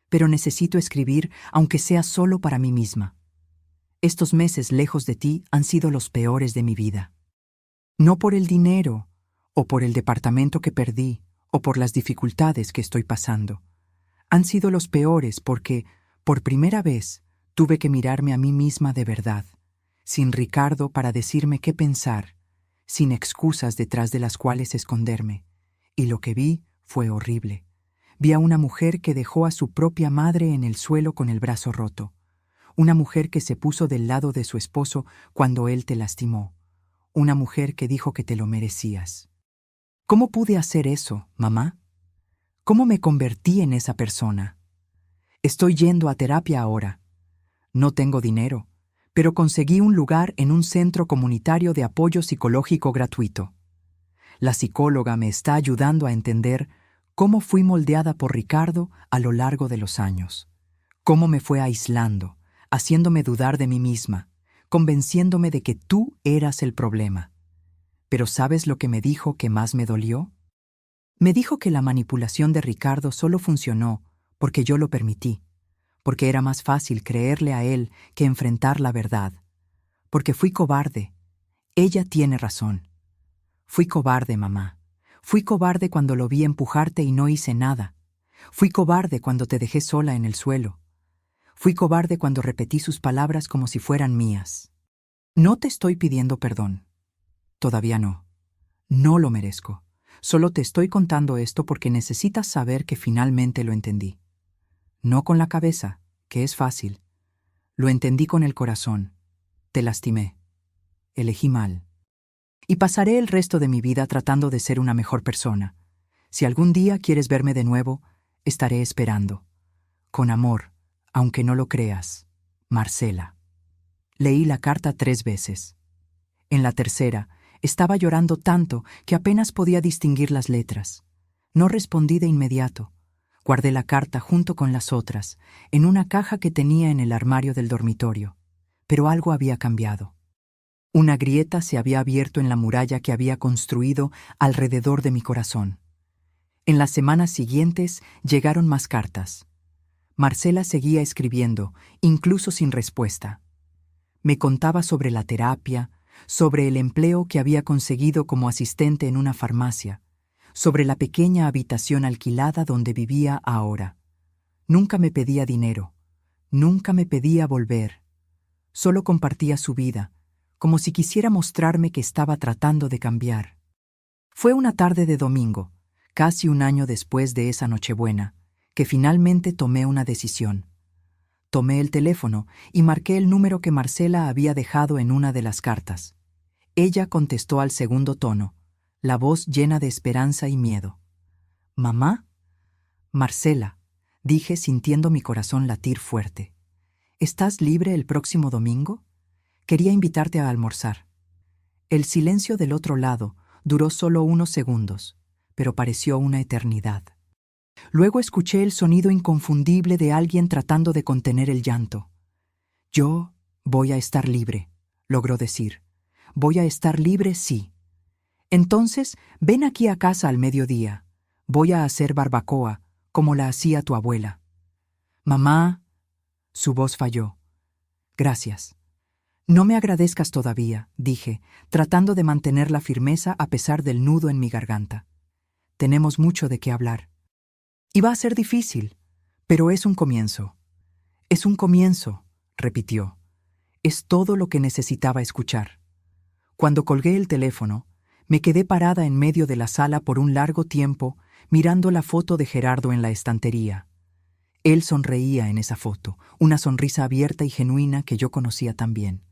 Pero necesito escribir, aunque sea solo para mí misma. Estos meses lejos de ti han sido los peores de mi vida. No por el dinero, o por el departamento que perdí, o por las dificultades que estoy pasando. Han sido los peores porque, por primera vez, tuve que mirarme a mí misma de verdad, sin Ricardo para decirme qué pensar, sin excusas detrás de las cuales esconderme. Y lo que vi fue horrible. Vi a una mujer que dejó a su propia madre en el suelo con el brazo roto. Una mujer que se puso del lado de su esposo cuando él te lastimó. Una mujer que dijo que te lo merecías. ¿Cómo pude hacer eso, mamá? ¿Cómo me convertí en esa persona? Estoy yendo a terapia ahora. No tengo dinero, pero conseguí un lugar en un centro comunitario de apoyo psicológico gratuito. La psicóloga me está ayudando a entender cómo fui moldeada por Ricardo a lo largo de los años. Cómo me fue aislando, haciéndome dudar de mí misma, convenciéndome de que tú eras el problema. Pero ¿sabes lo que me dijo que más me dolió? Me dijo que la manipulación de Ricardo solo funcionó porque yo lo permití, porque era más fácil creerle a él que enfrentar la verdad, porque fui cobarde. Ella tiene razón. Fui cobarde, mamá. Fui cobarde cuando lo vi empujarte y no hice nada. Fui cobarde cuando te dejé sola en el suelo. Fui cobarde cuando repetí sus palabras como si fueran mías. No te estoy pidiendo perdón. Todavía no. No lo merezco. Solo te estoy contando esto porque necesitas saber que finalmente lo entendí. No con la cabeza, que es fácil. Lo entendí con el corazón. Te lastimé. Elegí mal. Y pasaré el resto de mi vida tratando de ser una mejor persona. Si algún día quieres verme de nuevo, estaré esperando. Con amor, aunque no lo creas, Marcela. Leí la carta 3 veces. En la tercera, estaba llorando tanto que apenas podía distinguir las letras. No respondí de inmediato. Guardé la carta junto con las otras, en una caja que tenía en el armario del dormitorio. Pero algo había cambiado. Una grieta se había abierto en la muralla que había construido alrededor de mi corazón. En las semanas siguientes llegaron más cartas. Marcela seguía escribiendo, incluso sin respuesta. Me contaba sobre la terapia, sobre el empleo que había conseguido como asistente en una farmacia, sobre la pequeña habitación alquilada donde vivía ahora. Nunca me pedía dinero, nunca me pedía volver. Solo compartía su vida, como si quisiera mostrarme que estaba tratando de cambiar. Fue una tarde de domingo, casi un año después de esa Nochebuena, que finalmente tomé una decisión. Tomé el teléfono y marqué el número que Marcela había dejado en una de las cartas. Ella contestó al segundo tono, la voz llena de esperanza y miedo. «¿Mamá?» «Marcela», dije sintiendo mi corazón latir fuerte. «¿Estás libre el próximo domingo? Quería invitarte a almorzar». El silencio del otro lado duró solo unos segundos, pero pareció una eternidad. Luego escuché el sonido inconfundible de alguien tratando de contener el llanto. «Yo voy a estar libre», logró decir. «Voy a estar libre, sí. Entonces, ven aquí a casa al mediodía. Voy a hacer barbacoa, como la hacía tu abuela». «Mamá», su voz falló. «Gracias». «No me agradezcas todavía», dije, tratando de mantener la firmeza a pesar del nudo en mi garganta. «Tenemos mucho de qué hablar. Y va a ser difícil, pero es un comienzo». «Es un comienzo», repitió. «Es todo lo que necesitaba escuchar». Cuando colgué el teléfono, me quedé parada en medio de la sala por un largo tiempo, mirando la foto de Gerardo en la estantería. Él sonreía en esa foto, una sonrisa abierta y genuina que yo conocía tan bien.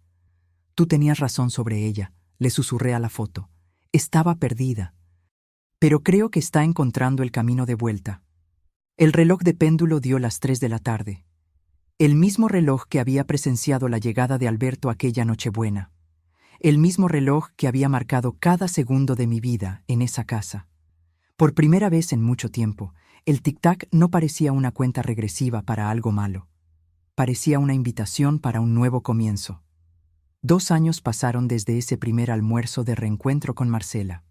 «Tú tenías razón sobre ella», le susurré a la foto. «Estaba perdida. Pero creo que está encontrando el camino de vuelta». El reloj de péndulo dio las 3 de la tarde. El mismo reloj que había presenciado la llegada de Alberto aquella Nochebuena. El mismo reloj que había marcado cada segundo de mi vida en esa casa. Por primera vez en mucho tiempo, el tic-tac no parecía una cuenta regresiva para algo malo. Parecía una invitación para un nuevo comienzo. 2 años pasaron desde ese primer almuerzo de reencuentro con Marcela.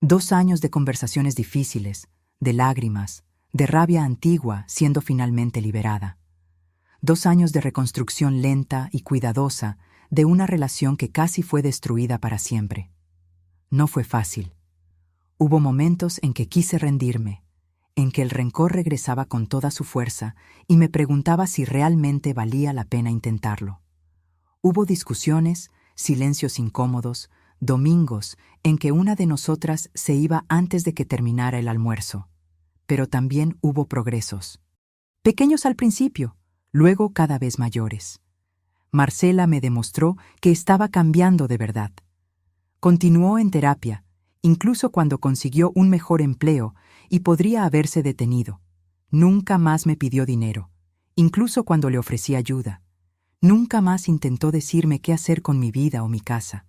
2 años de conversaciones difíciles, de lágrimas, de rabia antigua siendo finalmente liberada. 2 años de reconstrucción lenta y cuidadosa de una relación que casi fue destruida para siempre. No fue fácil. Hubo momentos en que quise rendirme, en que el rencor regresaba con toda su fuerza y me preguntaba si realmente valía la pena intentarlo. Hubo discusiones, silencios incómodos, domingos en que una de nosotras se iba antes de que terminara el almuerzo. Pero también hubo progresos. Pequeños al principio, luego cada vez mayores. Marcela me demostró que estaba cambiando de verdad. Continuó en terapia, incluso cuando consiguió un mejor empleo y podría haberse detenido. Nunca más me pidió dinero, incluso cuando le ofrecí ayuda. Nunca más intentó decirme qué hacer con mi vida o mi casa.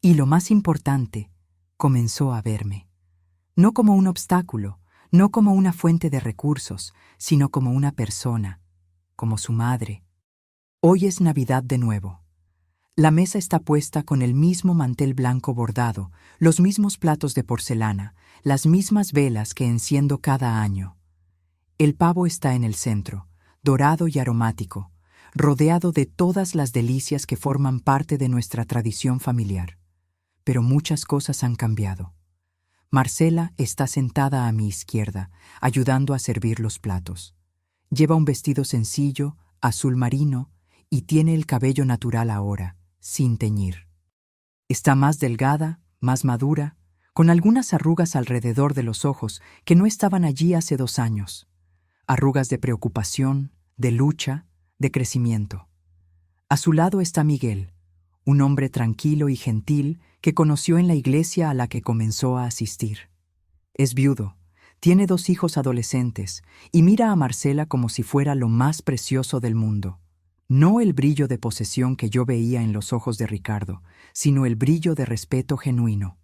Y lo más importante, comenzó a verme. No como un obstáculo, no como una fuente de recursos, sino como una persona, como su madre. Hoy es Navidad de nuevo. La mesa está puesta con el mismo mantel blanco bordado, los mismos platos de porcelana, las mismas velas que enciendo cada año. El pavo está en el centro, dorado y aromático, rodeado de todas las delicias que forman parte de nuestra tradición familiar. Pero muchas cosas han cambiado. Marcela está sentada a mi izquierda, ayudando a servir los platos. Lleva un vestido sencillo, azul marino, y tiene el cabello natural ahora, sin teñir. Está más delgada, más madura, con algunas arrugas alrededor de los ojos que no estaban allí hace 2 años. Arrugas de preocupación, de lucha, de crecimiento. A su lado está Miguel, un hombre tranquilo y gentil que conoció en la iglesia a la que comenzó a asistir. Es viudo, tiene 2 hijos adolescentes y mira a Marcela como si fuera lo más precioso del mundo. No el brillo de posesión que yo veía en los ojos de Ricardo, sino el brillo de respeto genuino.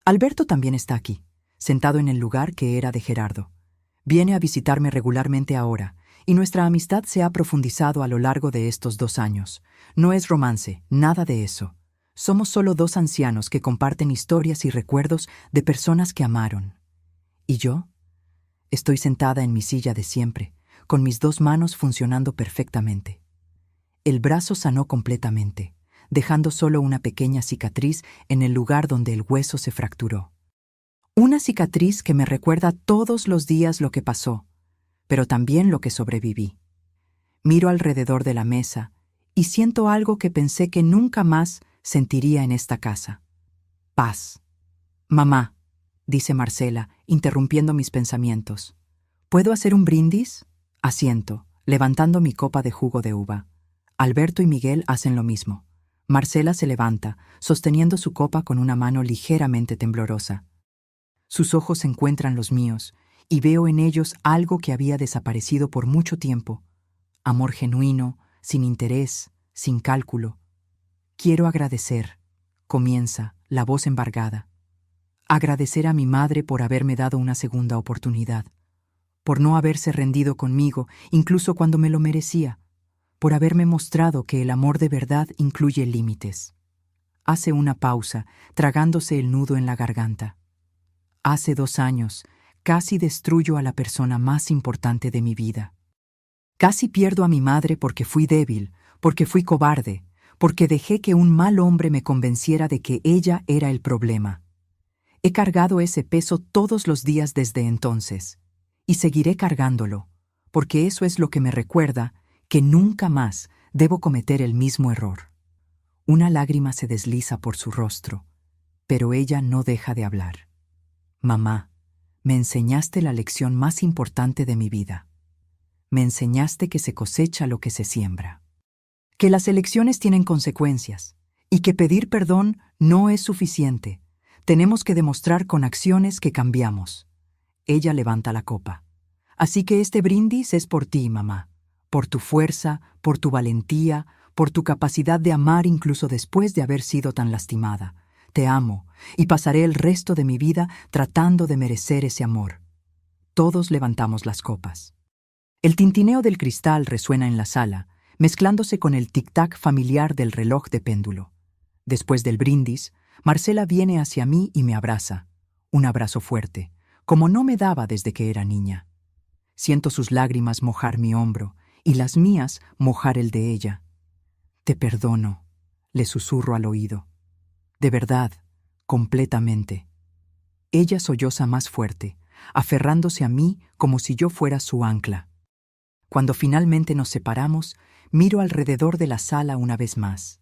Alberto también está aquí, sentado en el lugar que era de Gerardo. Viene a visitarme regularmente ahora, y nuestra amistad se ha profundizado a lo largo de estos 2 años. No es romance, nada de eso. Somos solo 2 ancianos que comparten historias y recuerdos de personas que amaron. ¿Y yo? Estoy sentada en mi silla de siempre, con mis 2 manos funcionando perfectamente. El brazo sanó completamente, dejando solo una pequeña cicatriz en el lugar donde el hueso se fracturó. Una cicatriz que me recuerda todos los días lo que pasó, pero también lo que sobreviví. Miro alrededor de la mesa y siento algo que pensé que nunca más sentiría en esta casa. Paz. «Mamá», dice Marcela, interrumpiendo mis pensamientos. «¿Puedo hacer un brindis?» Asiento, levantando mi copa de jugo de uva. Alberto y Miguel hacen lo mismo. Marcela se levanta, sosteniendo su copa con una mano ligeramente temblorosa. Sus ojos encuentran los míos, y veo en ellos algo que había desaparecido por mucho tiempo. Amor genuino, sin interés, sin cálculo. Quiero agradecer, comienza, la voz embargada. Agradecer a mi madre por haberme dado una segunda oportunidad, por no haberse rendido conmigo, incluso cuando me lo merecía, por haberme mostrado que el amor de verdad incluye límites. Hace una pausa, tragándose el nudo en la garganta. Hace 2 años, casi destruyo a la persona más importante de mi vida. Casi pierdo a mi madre porque fui débil, porque fui cobarde, porque dejé que un mal hombre me convenciera de que ella era el problema. He cargado ese peso todos los días desde entonces, y seguiré cargándolo, porque eso es lo que me recuerda que nunca más debo cometer el mismo error. Una lágrima se desliza por su rostro, pero ella no deja de hablar. Mamá, me enseñaste la lección más importante de mi vida. Me enseñaste que se cosecha lo que se siembra. Que las elecciones tienen consecuencias, y que pedir perdón no es suficiente. Tenemos que demostrar con acciones que cambiamos. Ella levanta la copa. Así que este brindis es por ti, mamá. Por tu fuerza, por tu valentía, por tu capacidad de amar incluso después de haber sido tan lastimada. Te amo, y pasaré el resto de mi vida tratando de merecer ese amor. Todos levantamos las copas. El tintineo del cristal resuena en la sala, mezclándose con el tic-tac familiar del reloj de péndulo. Después del brindis, Marcela viene hacia mí y me abraza. Un abrazo fuerte, como no me daba desde que era niña. Siento sus lágrimas mojar mi hombro y las mías mojar el de ella. Te perdono, le susurro al oído. De verdad, completamente. Ella solloza más fuerte, aferrándose a mí como si yo fuera su ancla. Cuando finalmente nos separamos, miro alrededor de la sala una vez más.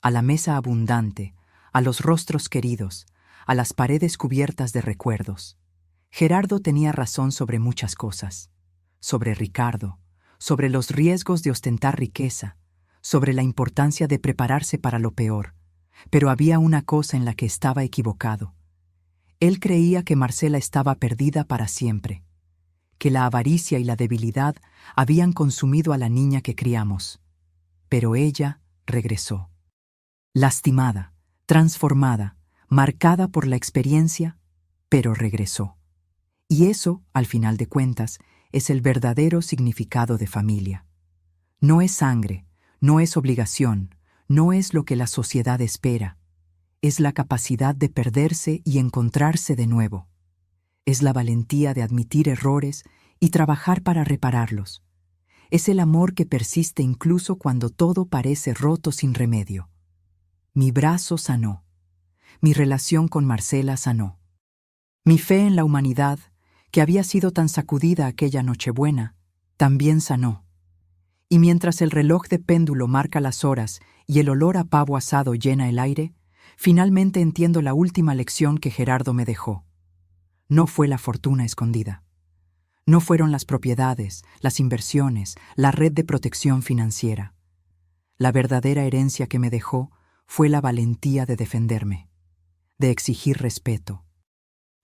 A la mesa abundante, a los rostros queridos, a las paredes cubiertas de recuerdos. Gerardo tenía razón sobre muchas cosas. Sobre Ricardo, sobre los riesgos de ostentar riqueza, sobre la importancia de prepararse para lo peor. Pero había una cosa en la que estaba equivocado. Él creía que Marcela estaba perdida para siempre, que la avaricia y la debilidad habían consumido a la niña que criamos. Pero ella regresó. Lastimada, transformada, marcada por la experiencia, pero regresó. Y eso, al final de cuentas, es el verdadero significado de familia. No es sangre, no es obligación, no es lo que la sociedad espera. Es la capacidad de perderse y encontrarse de nuevo. Es la valentía de admitir errores y trabajar para repararlos. Es el amor que persiste incluso cuando todo parece roto sin remedio. Mi brazo sanó. Mi relación con Marcela sanó. Mi fe en la humanidad, que había sido tan sacudida aquella Nochebuena, también sanó. Y mientras el reloj de péndulo marca las horas y el olor a pavo asado llena el aire, finalmente entiendo la última lección que Gerardo me dejó. No fue la fortuna escondida. No fueron las propiedades, las inversiones, la red de protección financiera. La verdadera herencia que me dejó fue la valentía de defenderme, de exigir respeto,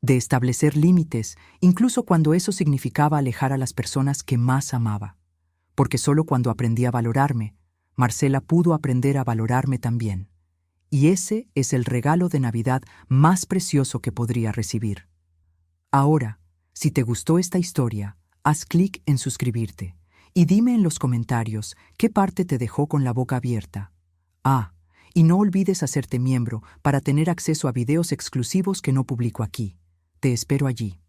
de establecer límites, incluso cuando eso significaba alejar a las personas que más amaba. Porque solo cuando aprendí a valorarme, Marcela pudo aprender a valorarme también. Y ese es el regalo de Navidad más precioso que podría recibir. Ahora, si te gustó esta historia, haz clic en suscribirte y dime en los comentarios qué parte te dejó con la boca abierta. Y no olvides hacerte miembro para tener acceso a videos exclusivos que no publico aquí. Te espero allí.